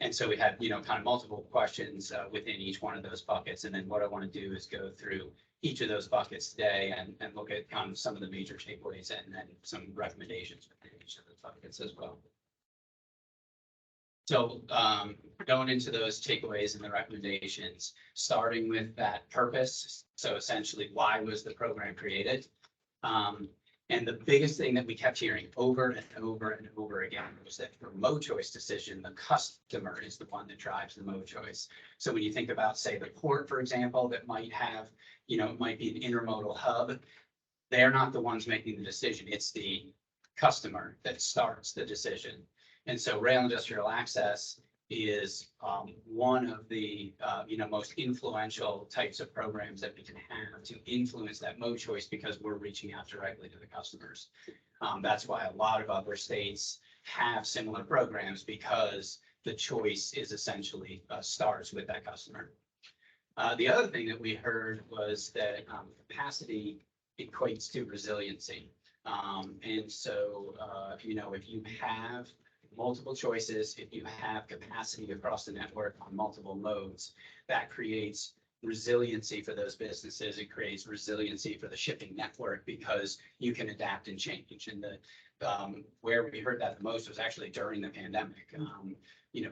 And so we had, kind of multiple questions within each one of those buckets. And then what I want to do is go through each of those buckets today and look at kind of some of the major takeaways and then some recommendations within each of those buckets as well. So going into those takeaways and the recommendations, starting with that purpose. So essentially, why was the program created? And the biggest thing that we kept hearing over and over and over again was that for MoChoice decision, the customer is the one that drives the MoChoice. So when you think about, say, the port, for example, that might have, it might be an intermodal hub, they're not the ones making the decision. It's the customer that starts the decision. And so rail industrial access is one of the most influential types of programs that we can have to influence that MoChoice because we're reaching out directly to the customers. That's why a lot of other states have similar programs because the choice is essentially starts with that customer. The other thing that we heard was that capacity equates to resiliency. And so, if you have multiple choices, if you have capacity across the network on multiple modes, that creates resiliency for those businesses. It creates resiliency for the shipping network because you can adapt and change. And where we heard that the most was actually during the pandemic.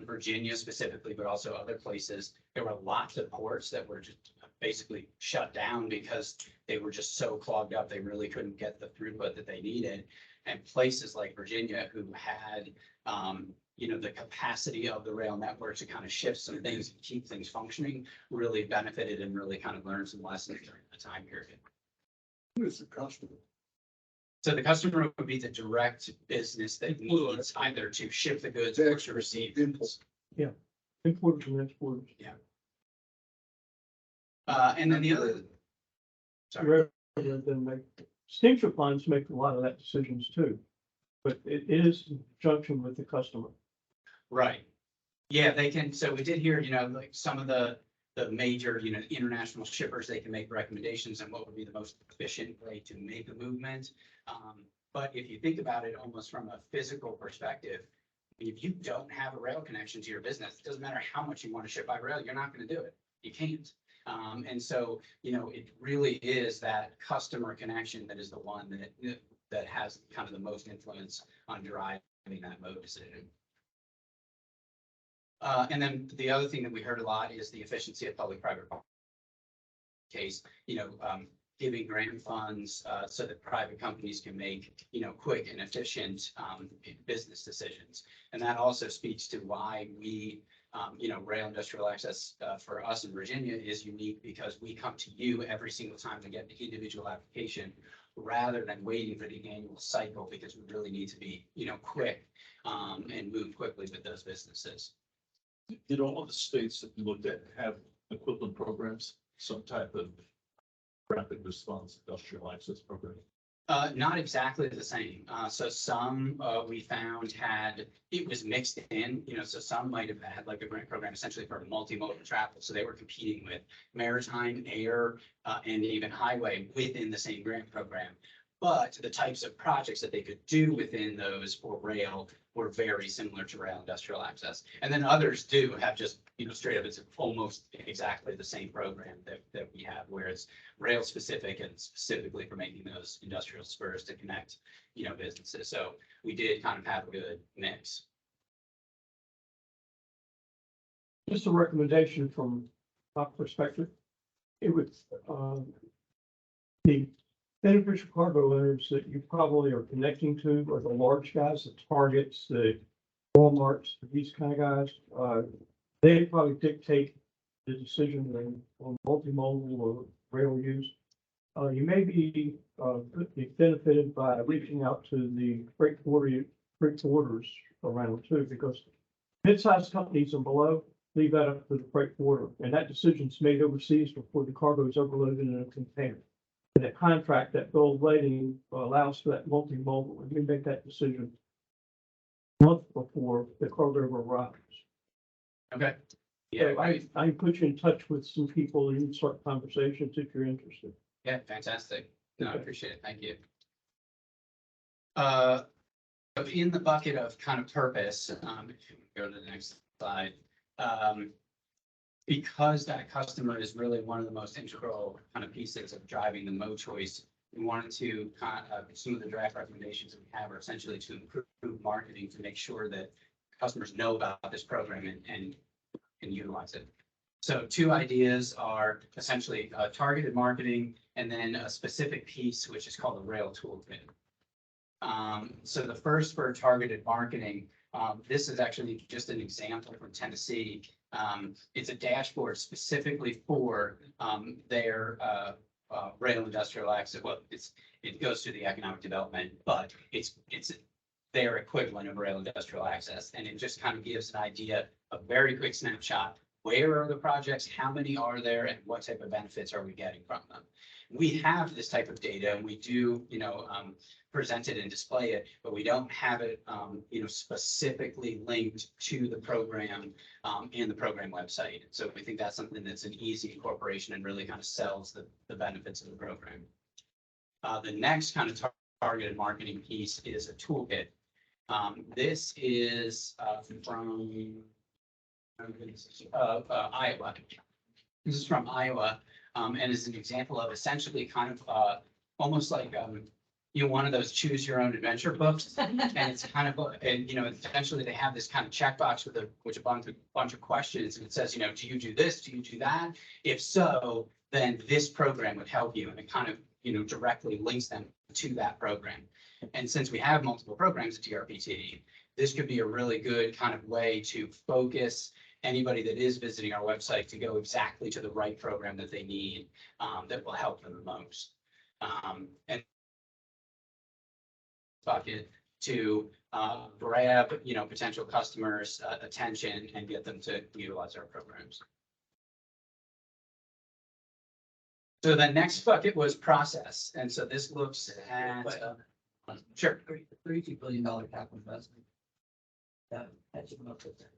Virginia specifically, but also other places, there were lots of ports that were just basically shut down because they were just so clogged up. They really couldn't get the throughput that they needed. And places like Virginia who had, the capacity of the rail network to kind of shift some things and keep things functioning really benefited and really kind of learned some lessons during the time period. Who is the customer? So the customer would be the direct business that needs either to ship the goods or to receive goods. Importers and exporters. And then the other. Sorry. Rather than steamship lines make a lot of that decisions too, but it is in conjunction with the customer. Right. Yeah, they can. So we did hear, like some of the major, international shippers, they can make recommendations on what would be the most efficient way to make a movement. But if you think about it almost from a physical perspective, if you don't have a rail connection to your business, it doesn't matter how much you want to ship by rail, you're not going to do it. You can't. And so, it really is that customer connection that is the one that has kind of the most influence on driving that mode decision. And then the other thing that we heard a lot is the efficiency of public-private case, giving grant funds so that private companies can make, quick and efficient business decisions. And that also speaks to why we, rail industrial access for us in Virginia is unique because we come to you every single time to get the individual application rather than waiting for the annual cycle because we really need to be, quick and move quickly with those businesses. Did all of the states that you looked at have equivalent programs, some type of rapid response industrial access program? Not exactly the same. So some we found it was mixed in, so some might have had like a grant program essentially for multimodal travel. So they were competing with maritime, air, and even highway within the same grant program. But the types of projects that they could do within those for rail were very similar to rail industrial access. And then others do have just, straight up, it's almost exactly the same program that we have, where it's rail specific and specifically for making those industrial spurs to connect, businesses. So we did kind of have a good mix. Just a recommendation from my perspective. It would, the beneficial cargo owners that you probably are connecting to are the large guys, the Targets, the Walmarts, these kind of guys. They probably dictate the decision on multimodal or rail use. You may be benefited by reaching out to the freight forwarders around too, because mid-sized companies and below leave that up to the freight forwarder, and that decision's made overseas before the cargo is overloaded in a container. And the contract, that gold plating allows for that multimodal, and we make that decision a month before the program arrives. Okay. Yeah, So I put you in touch with some people and you can start conversations if you're interested. yeah, fantastic. No, I Okay. appreciate it. Thank you. So in the bucket of kind of purpose, if you go to the next slide, because that customer is really one of the most integral kind of pieces of driving the Mo choice, we wanted to some of the draft recommendations that we have are essentially to improve marketing to make sure that customers know about this program and can utilize it. So two ideas are essentially targeted marketing and then a specific piece, which is called the Rail Toolkit. So the first for targeted marketing, this is actually just an example from Tennessee. It's a dashboard specifically for their rail industrial access. Well, it goes through the economic development, but it's their equivalent of rail industrial access. And it just kind of gives an idea, a very quick snapshot. Where are the projects? How many are there? And what type of benefits are we getting from them? We have this type of data and we do, present it and display it, but we don't have it, specifically linked to the program and the program website. So we think that's something that's an easy incorporation and really kind of sells the benefits of the program. The next kind of targeted marketing piece is a toolkit. This is from Iowa. This is from Iowa, and is an example of essentially kind of almost like one of those choose your own adventure books, and it's kind of and essentially they have this kind of checkbox with a bunch of questions, and it says do you do this, do you do that? If so, then this program would help you, and it kind of directly links them to that program. And since we have multiple programs at TRPT, this could be a really good kind of way to focus anybody that is visiting our website to go exactly to the right program that they need, that will help them the most. And bucket to grab potential customers' attention and get them to utilize our programs. So the next bucket was process, and so this looks at sure. $32 billion capital investment. That should come up with that.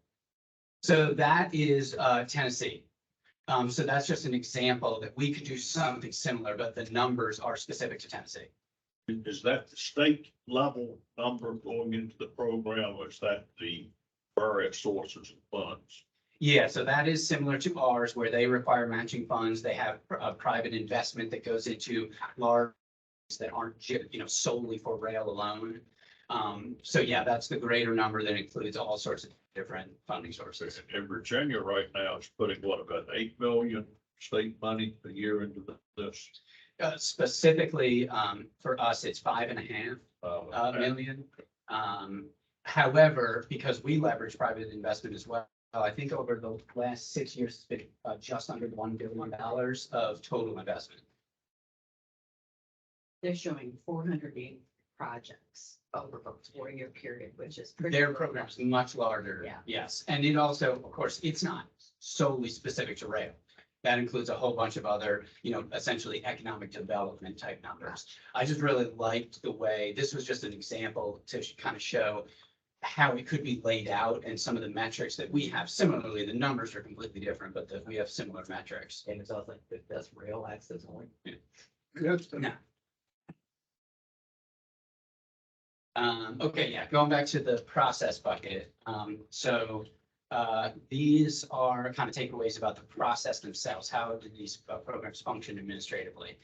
So that is Tennessee. So that's just an example that we could do something similar, but the numbers are specific to Tennessee. Is that the state level number going into the program, or is that the various sources of funds? Yeah, so that is similar to ours where they require matching funds. They have a private investment that goes into large that aren't solely for rail alone. So yeah, that's the greater number that includes all sorts of different funding sources. In Virginia right now is putting about 8 million state money a year into this. Specifically, for us, it's 5.5 million. However, because we leverage private investment as well, I think over the last 6 years, it's been just under $1 billion of total investment. They're showing 408 projects over a 4-year period, which is pretty. Their program's much larger. Yeah. Yes, and it also, of course, it's not solely specific to rail. That includes a whole bunch of other, essentially economic development type numbers. I just really liked the way, this was just an example to kind of show how it could be laid out and some of the metrics that we have. Similarly, the numbers are completely different, but we have similar metrics. And it's also like, that's rail access only. Yes. No. Okay, yeah, going back to the process bucket. These are kind of takeaways about the process themselves. How did these programs function administratively?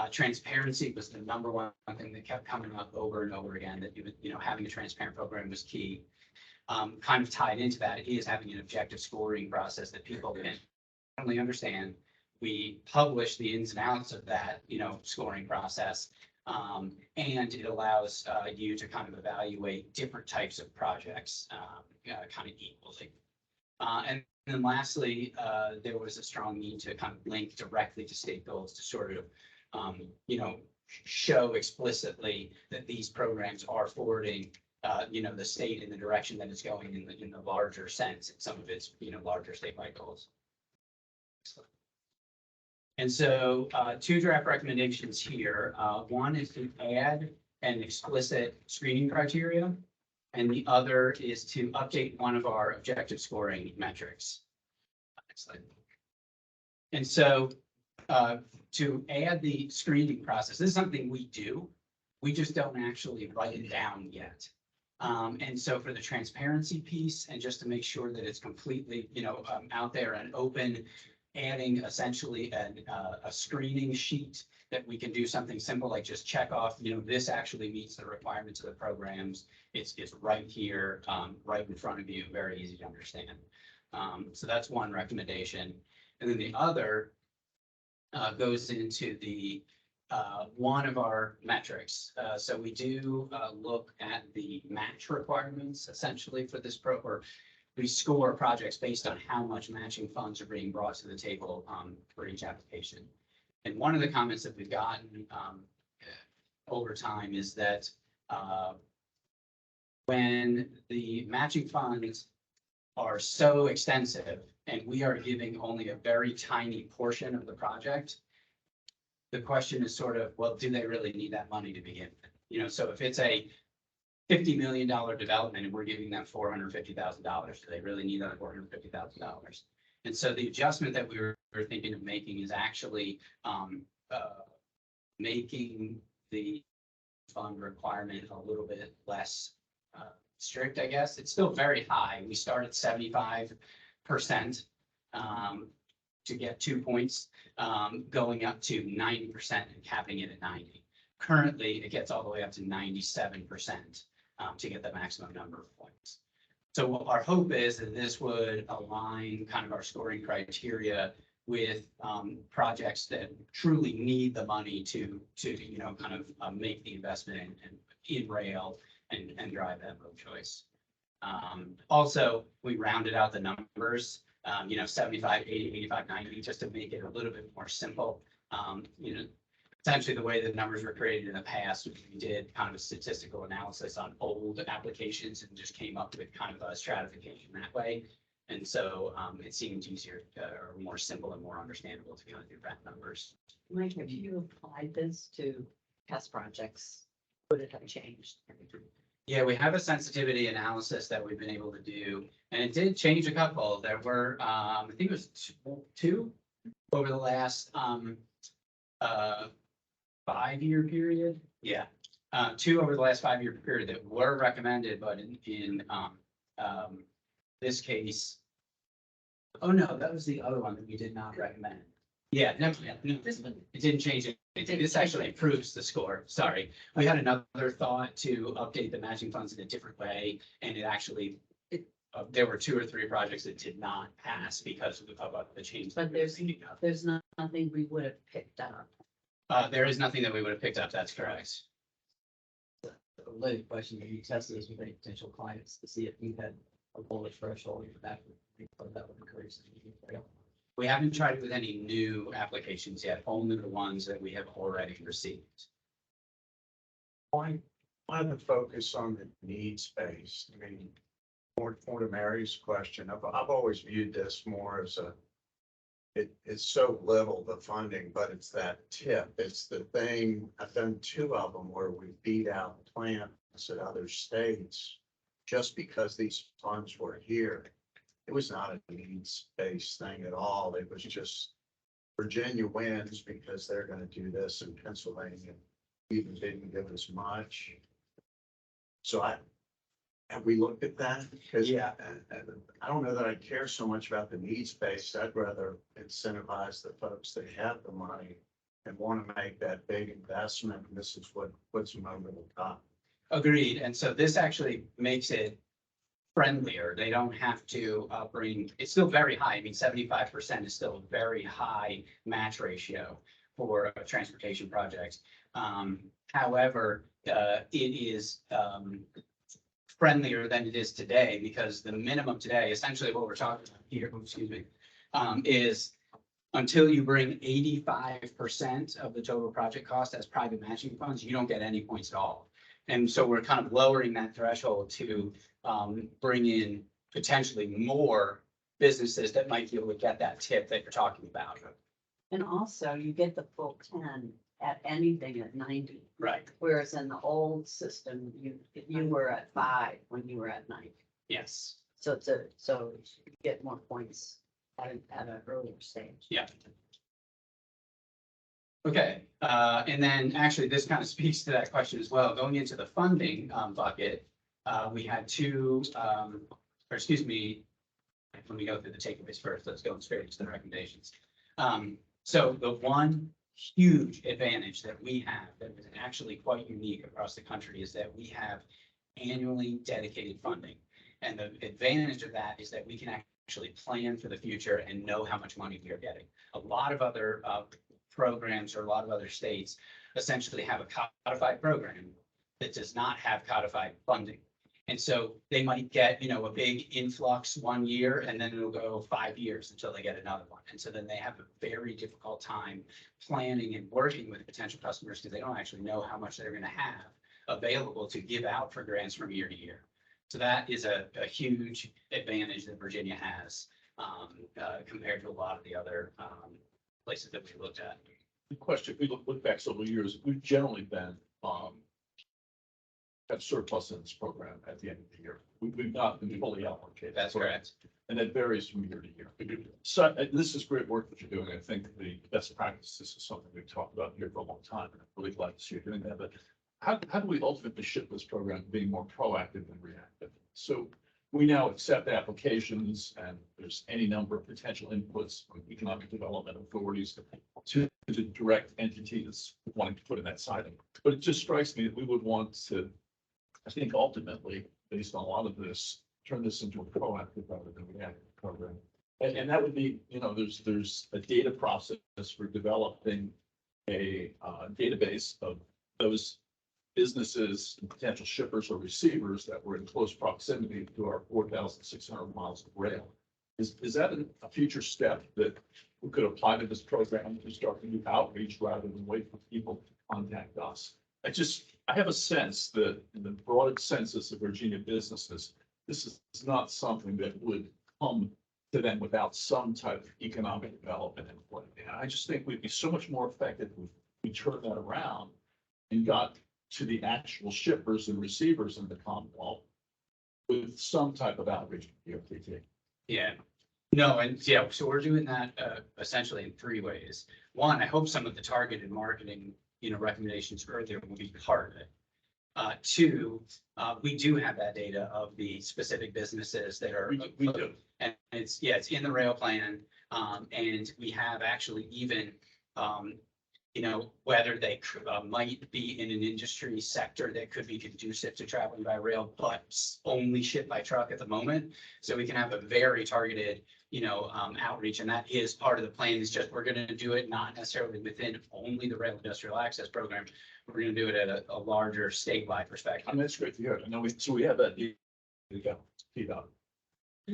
Transparency was the number one thing that kept coming up over and over again, that having a transparent program was key. Kind of tied into that is having an objective scoring process that people can only understand. We publish the ins and outs of that, scoring process. And it allows you to kind of evaluate different types of projects kind of equally. And then lastly, there was a strong need to kind of link directly to state goals to sort of, show explicitly that these programs are forwarding, the state in the direction that it's going in the larger sense, in some of its, larger statewide goals. And so, two draft recommendations here. One is to add an explicit screening criteria. And the other is to update one of our objective scoring metrics. Next slide. And so, to add the screening process, this is something we do. We just don't actually write it down yet. And so for the transparency piece and just to make sure that it's completely, out there and open, adding essentially a screening sheet that we can do something simple like just check off, this actually meets the requirements of the programs. It's right here, right in front of you, very easy to understand. So that's one recommendation. And then the other goes into the one of our metrics. So we do look at the match requirements essentially for this or we score projects based on how much matching funds are being brought to the table for each application. And one of the comments that we've gotten over time is that when the matching funds are so extensive and we are giving only a very tiny portion of the project, the question is sort of, well, do they really need that money to begin with? So if it's a $50 million development and we're giving them $450,000, do they really need that $450,000? And so the adjustment that we were thinking of making is actually making the fund requirement a little bit less strict, I guess. It's still very high. We start at 75% to get 2 points, going up to 90% and capping it at 90. Currently, it gets all the way up to 97% to get the maximum number of points. So our hope is that this would align kind of our scoring criteria with projects that truly need the money to kind of make the investment in rail and drive that road choice. Also, we rounded out the numbers, 75, 80, 85, 90, just to make it a little bit more simple. Essentially the way the numbers were created in the past, we did kind of a statistical analysis on old applications and just came up with kind of a stratification that way. And so it seemed easier or more simple and more understandable to kind of do round numbers. Mike, have you applied this to past projects? Would it have changed? Yeah, we have a sensitivity analysis that we've been able to do, and it did change a couple. There were, I think it was two over the last 5-year period. Yeah, 2 over the last 5-year period that were recommended, but in this case, oh no, that was the other one that we did not recommend. Yeah, no, this one, it didn't change it. This actually improves the score. Sorry. We had another thought to update the matching funds in a different way, and it actually, there were 2 or 3 projects that did not pass because of the change. But there's nothing we would have picked up. There is nothing that we would have picked up. That's correct. A related question, have you tested this with any potential clients to see if you had a bullet threshold that would encourage them to do? We haven't tried it with any new applications yet, only the ones that we have already received. Why the focus on the needs based? I mean, more to Mary's question, I've always viewed this more as it's so little, the funding, but it's that tip. It's the thing, I've done 2 of them where we beat out plants at other states just because these funds were here. It was not a needs-based thing at all. It was just Virginia wins because they're going to do this, and Pennsylvania even didn't give us much. So have we looked at that? Because Yeah. I don't know that I care so much about the needs-based. I'd rather incentivize the folks that have the money and want to make that big investment. And this is what puts them over the top. Agreed. And so this actually makes it friendlier. They don't have to bring, it's still very high. I mean, 75% is still a very high match ratio for transportation projects. However, it is friendlier than it is today because the minimum today, essentially what we're talking about here, is until you bring 85% of the total project cost as private matching funds, you don't get any points at all. And so we're kind of lowering that threshold to bring in potentially more businesses that might be able to get that tip that you're talking about. And also you get the full 10 at anything at 90. Right, Whereas in the old system, you were at 5 when you were at 90. yes. So so you get more points at an earlier stage. Yeah. Okay, and then actually this kind of speaks to that question as well. Going into the funding bucket, we had two, or excuse me, let me go through the takeaways first. Let's go straight into the recommendations. So the one huge advantage that we have that is actually quite unique across the country is that we have annually dedicated funding. And the advantage of that is that we can actually plan for the future and know how much money we are getting. A lot of other programs or a lot of other states essentially have a codified program that does not have codified funding. And so they might get, a big influx one year and then it'll go 5 years until they get another one. And so then they have a very difficult time planning and working with potential customers because they don't actually know how much they're going to have available to give out for grants from year to year. So that is a huge advantage that Virginia has compared to a lot of the other places that we looked at. The question, if we look back several years, we've generally been, have surplus in this program at the end of the year. We've not been fully allocated. That's correct. And it varies from year to year. So this is great work that you're doing. I think the best practices is something we've talked about here for a long time. And I'm really glad to see you doing that. But how do we ultimately shift this program being more proactive than reactive? So we now accept applications and there's any number of potential inputs from economic development authorities to the direct entity that's wanting to put in that siding. But it just strikes me that we would want to, I think ultimately, based on a lot of this, turn this into a proactive rather than reactive program. And that would be, there's a data process for developing a database of those businesses and potential shippers or receivers that were in close proximity to our 4,600 miles of rail. Is that a future step that we could apply to this program to start to do outreach rather than wait for people to contact us? I have a sense that in the broad census of Virginia businesses, this is not something that would come to them without some type of economic development in play. And I just think we'd be so much more effective if we turned that around and got to the actual shippers and receivers in the Commonwealth with some type of outreach. Yeah, no, and yeah, so we're doing that essentially in 3 ways. One, I hope some of the targeted marketing, recommendations earlier will be part of it. 2, we do have that data of the specific businesses that are. We do. And it's in the rail plan. And we have actually even, whether they might be in an industry sector that could be conducive to traveling by rail, but only ship by truck at the moment. So we can have a very targeted, outreach, and that is part of the plan. Is just we're going to do it not necessarily within only the Rail Industrial Access Program. We're going to do it at a larger statewide perspective. I mean, that's great to hear. I know we have that.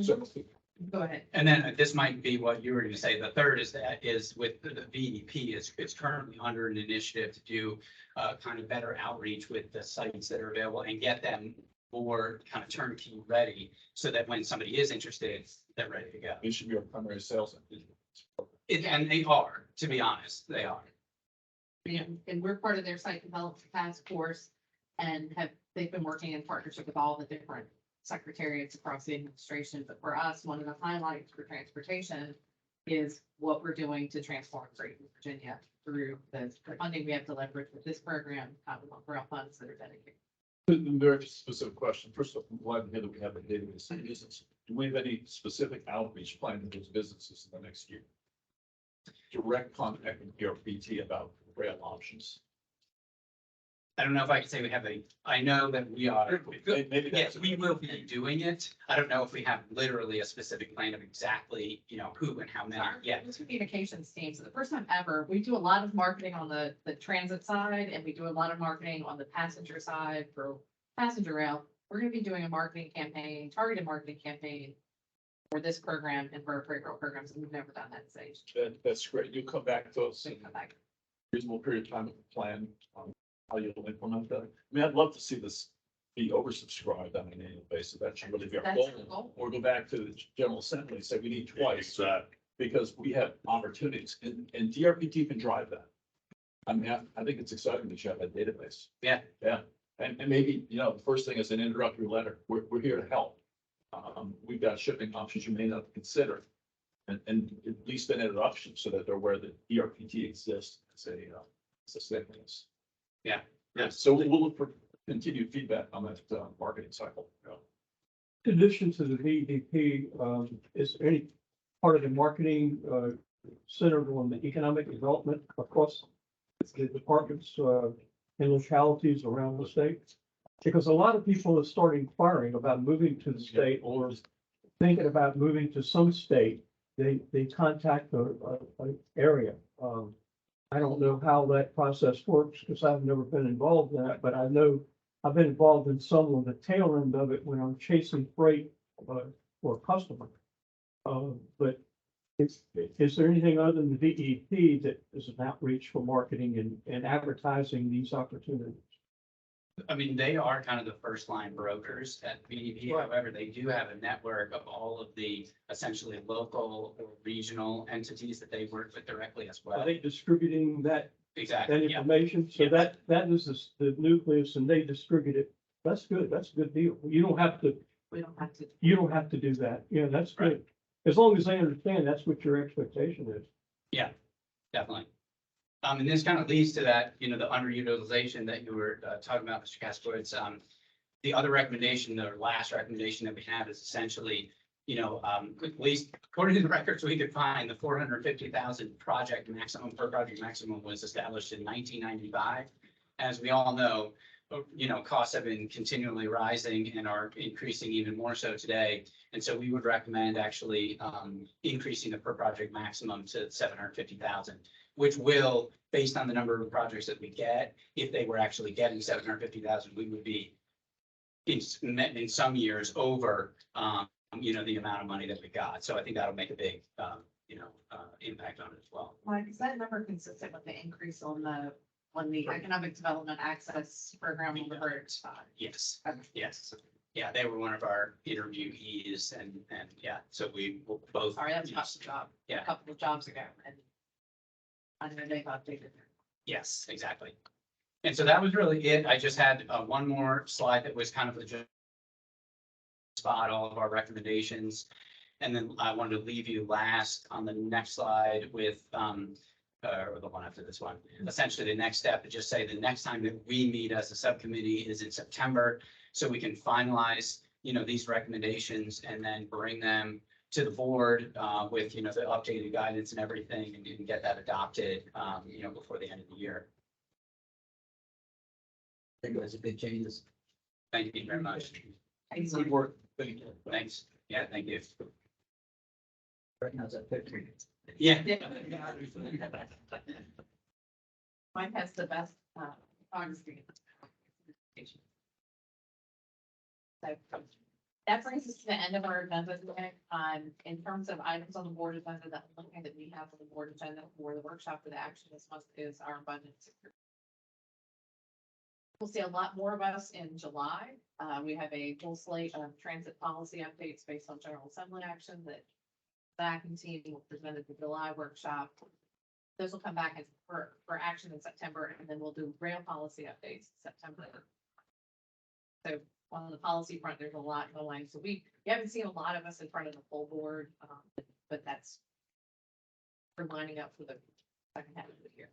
So Go ahead. And then this might be what you were going to say. The third is with the VEP, it's currently under an initiative to do kind of better outreach with the sites that are available and get them more kind of turnkey ready so that when somebody is interested, they're ready to go. it should be our primary sales. And they are, to be honest, they are. And we're part of their site development task force and they've been working in partnership with all the different secretariats across the administration. But for us, one of the highlights for transportation is what we're doing to transform Greater Virginia through the funding we have to leverage with this program, rail funds that are dedicated. Very specific question. First of all, I'm glad to hear that we have a database of business. Do we have any specific outreach plan to those businesses in the next year? Direct contact with PRPT about rail options. I don't know if I can say we have I know that we are. Maybe Yes, we will be doing it. I don't know if we have literally a specific plan of exactly, who and how many yet. This communications team. So the first time ever, we do a lot of marketing on the transit side and we do a lot of marketing on the passenger side for passenger rail. We're going to be doing a marketing campaign, targeted marketing campaign for this program and for our freight rail programs. And we've never done that stage. That's great. You'll come back to us So in come back. a reasonable period of time with a plan on how you'll implement that. I mean, I'd love to see this be oversubscribed on an annual basis. That should really be our That's goal. our goal. Or go back to the General Assembly and say we need twice. because we have opportunities and DRPT can drive that. I mean, I think it's exciting that you have that database. Yeah. Yeah, and maybe, you know, the first thing is an introductory letter. We're here to help. We've got shipping options you may not consider. And at least an introduction so that they're aware that DRPT exists as a stimulus. Yeah. Yeah, so we'll look for continued feedback on that marketing cycle. In addition to the VEP, is there any part of the marketing, centered on the economic development across the departments, and localities around the state? Because a lot of people are starting inquiring about moving to the state or thinking about moving to some state. They contact a area. I don't know how that process works because I've never been involved in that, but I know I've been involved in some of the tail end of it when I'm chasing freight for a customer. But is there anything other than the VEP that is an outreach for marketing and advertising these opportunities? I mean, they are kind of the first line brokers at BEP. Right. However, they do have a network of all of the essentially local or regional entities that they work with directly as well. Are they distributing that Exactly, yeah. information? So Yeah. that is the nucleus and they distribute it. That's good. That's a good deal. You don't have to do that. Yeah, that's good. As long as they understand that's what your expectation is. Definitely. And this kind of leads to that, you know, the underutilization that you were talking about, Mr. Casper. The other recommendation, the last recommendation that we have is essentially, you know, at least according to the records we could find, the 450,000 project maximum per project maximum was established in 1995. As we all know, you know, costs have been continually rising and are increasing even more so today. And so we would recommend actually increasing the per project maximum to 750,000. Which will, based on the number of projects that we get, if they were actually getting 750,000, we would be in some years over, you know, the amount of money that we got. So I think that'll make a big, you know, impact on it as well. Mike, is that number consistent with the increase on the economic development access program on the bridge? Yes, yes. Yeah, they were one of our interviewees and yeah, so we will both. Sorry, that was just a job, Yeah. a couple of jobs ago, and I know they've updated. Yes, exactly. And so that was really it. I just had one more slide that was kind of the spot all of our recommendations. And then I wanted to leave you last on the next slide with, or the one after this one. Essentially, the next step is just say the next time that we meet as a subcommittee is in September. So we can finalize, you know, these recommendations and then bring them to the board with, you know, the updated guidance and everything and get that adopted, you know, before the end of the year. I think it was a big changes. Thank you very much. Good work. Thank you. Thanks. Yeah, thank you. Right now it's at 15. Yeah. Mine has the best, honesty. So that brings us to the end of our agenda today. In terms of items on the board agenda, the only thing that we have on the board agenda for the workshop for the action this month is our budget. We'll see a lot more of us in July. We have a full slate of transit policy updates based on General Assembly action that Zach and team will present at the July workshop. Those will come back as for action in September, and then we'll do rail policy updates in September. So on the policy front, there's a lot going. So you haven't seen a lot of us in front of the full board, but that's we're lining up for the second half of the year.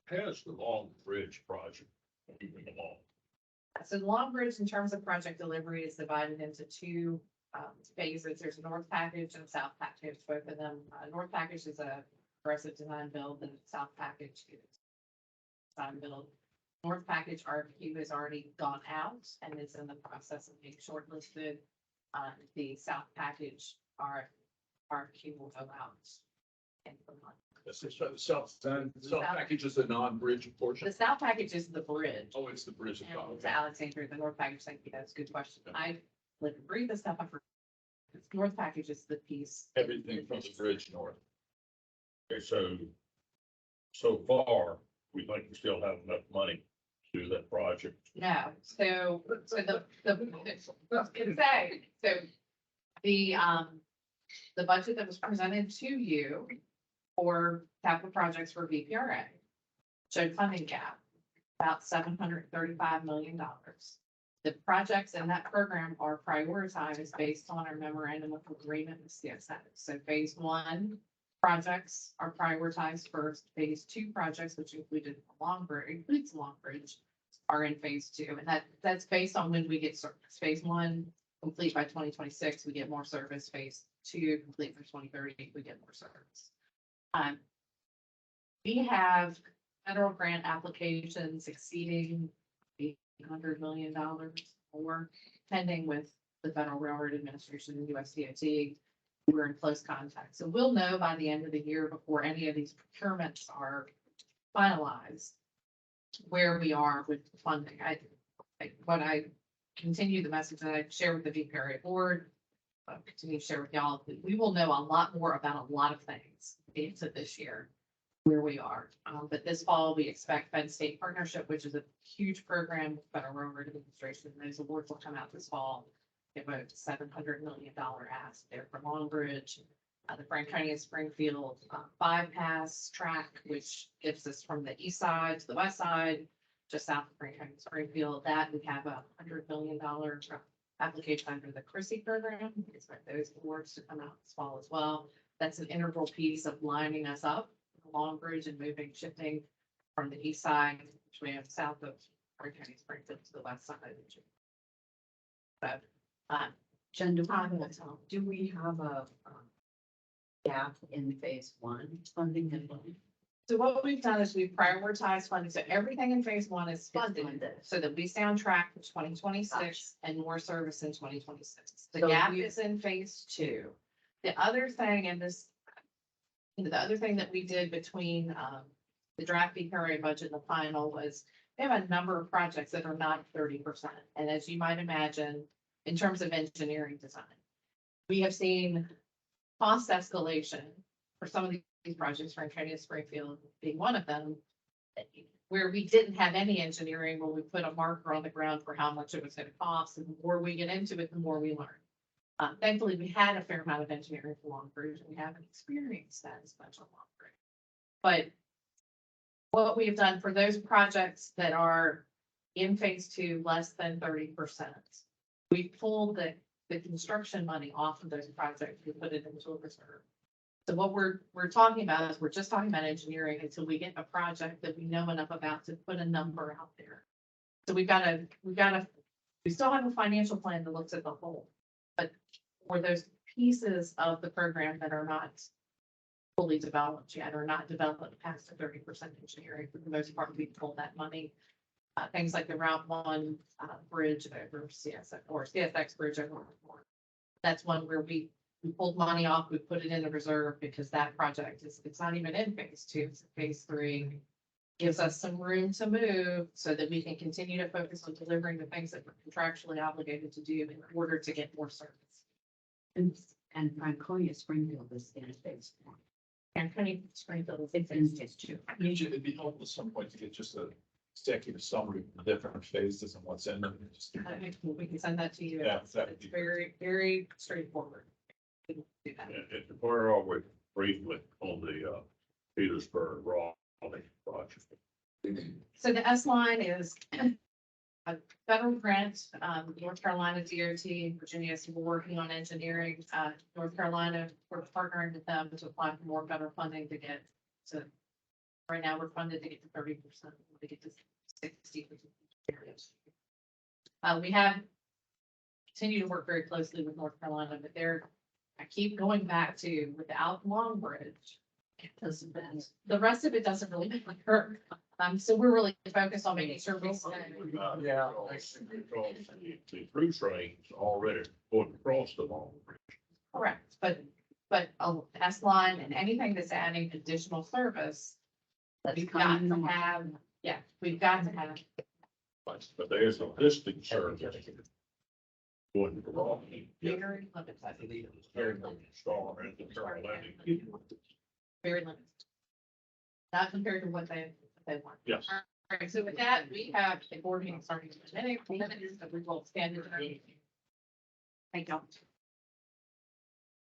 How's the Long Bridge project moving along? So the Long Bridge, in terms of project delivery, is divided into two phases. There's a north package and a south package, both of them. North package is a aggressive design build, and south package is design build. North package RFQ has already gone out and is in the process of being shortlisted. The south package RFQ will go out in the month. That's the south package is the non-bridge portion. The south package is the bridge. Oh, it's the bridge. And to Alexandria, the north package, thank you, that's a good question. I like read the stuff up. North package is the piece. Everything from the bridge north. Okay, so far, we think we still have enough money to do that project. No, so the the budget that was presented to you for capital projects for VPRA showed funding gap, about $735 million. The projects in that program are prioritized based on our memorandum of agreement with CSX. So phase one projects are prioritized first. Phase two projects, which includes Long Bridge, are in phase two. And that's based on when we get service. Phase one complete by 2026, we get more service. Phase two complete for 2030, we get more service. We have federal grant applications exceeding $800 million or pending with the Federal Railroad Administration and USDOT. We're in close contact. So we'll know by the end of the year before any of these procurements are finalized where we are with the funding. I continue the message that I share with the VPRA board, continue to share with y'all, we will know a lot more about a lot of things into this year where we are. But this fall, we expect Fed State Partnership, which is a huge program with Federal Railroad Administration. Those awards will come out this fall. We have a $700 million ask there for Long Bridge, the Frank County and Springfield bypass track, which gets us from the east side to the west side, just south of Frank County and Springfield. That we have a $100 million application under the Chrissy program. We expect those awards to come out this fall as well. That's an integral piece of lining us up Long Bridge and shifting from the east side, which we have south of Frank County, Springfield to the west side. So, Jen, do we have a gap in phase one funding and funding? so what we've done is we've prioritized funding. So everything in phase one is funded so that we stay on track for 2026 and more service in 2026. The So gap is in phase two. The other thing, the other thing that we did between the draft VPRA budget and the final was we have a number of projects that are not 30%. And as you might imagine, in terms of engineering design, we have seen cost escalation for some of these projects, Frank County and Springfield being one of them, where we didn't have any engineering, where we put a marker on the ground for how much it was going to cost. And the more we get into it, the more we learn. Thankfully, we had a fair amount of engineering for Long Bridge, and we haven't experienced that as much on Long Bridge. But what we have done for those projects that are in phase two, less than 30%, we pulled the construction money off of those projects. We put it into a reserve. So what we're talking about is we're just talking about engineering until we get a project that we know enough about to put a number out there. So we still have a financial plan that looks at the whole, but for those pieces of the program that are not fully developed yet or not developed past the 30% engineering, for the most part, we pulled that money. Things like the Route 1 bridge over CSX or CSX bridge over. That's one where we pulled money off, we put it in the reserve because that project it's not even in phase two, it's in phase three. Gives us some room to move so that we can continue to focus on delivering the things that we're contractually obligated to do in order to get more service. And Franconia Springfield is in phase one. And County Springfield It's in phase two. Usually it'd be helpful at some point to get just a executive summary of the different phases and what's in them. Just- We can send that to you. Yeah, that would It's be- very, very straightforward. We can do that. And where are we briefly on the Petersburg Raleigh project? So the S line is a federal grant, North Carolina DOT, Virginia, so we're working on engineering, North Carolina, we're partnering with them to apply for more federal funding to get to, right now, we're funded to get to 30%, to get to 60%. We have continued to work very closely with North Carolina, but I keep going back to without Long Bridge, the rest of it doesn't really work. So we're really focused on making sure we stay. Yeah. Because the cruise trains already going across the Long Bridge. Correct, but S line and anything that's adding additional service, we've got to have, we've got to have. But there's a distinct service going to Raleigh. Very limited, Very strong and the Carolina. very limited. Not compared to what they want. Yes. All right, so with that, we have a board meeting starting in a minute, so we will stand adjourned. Thank you.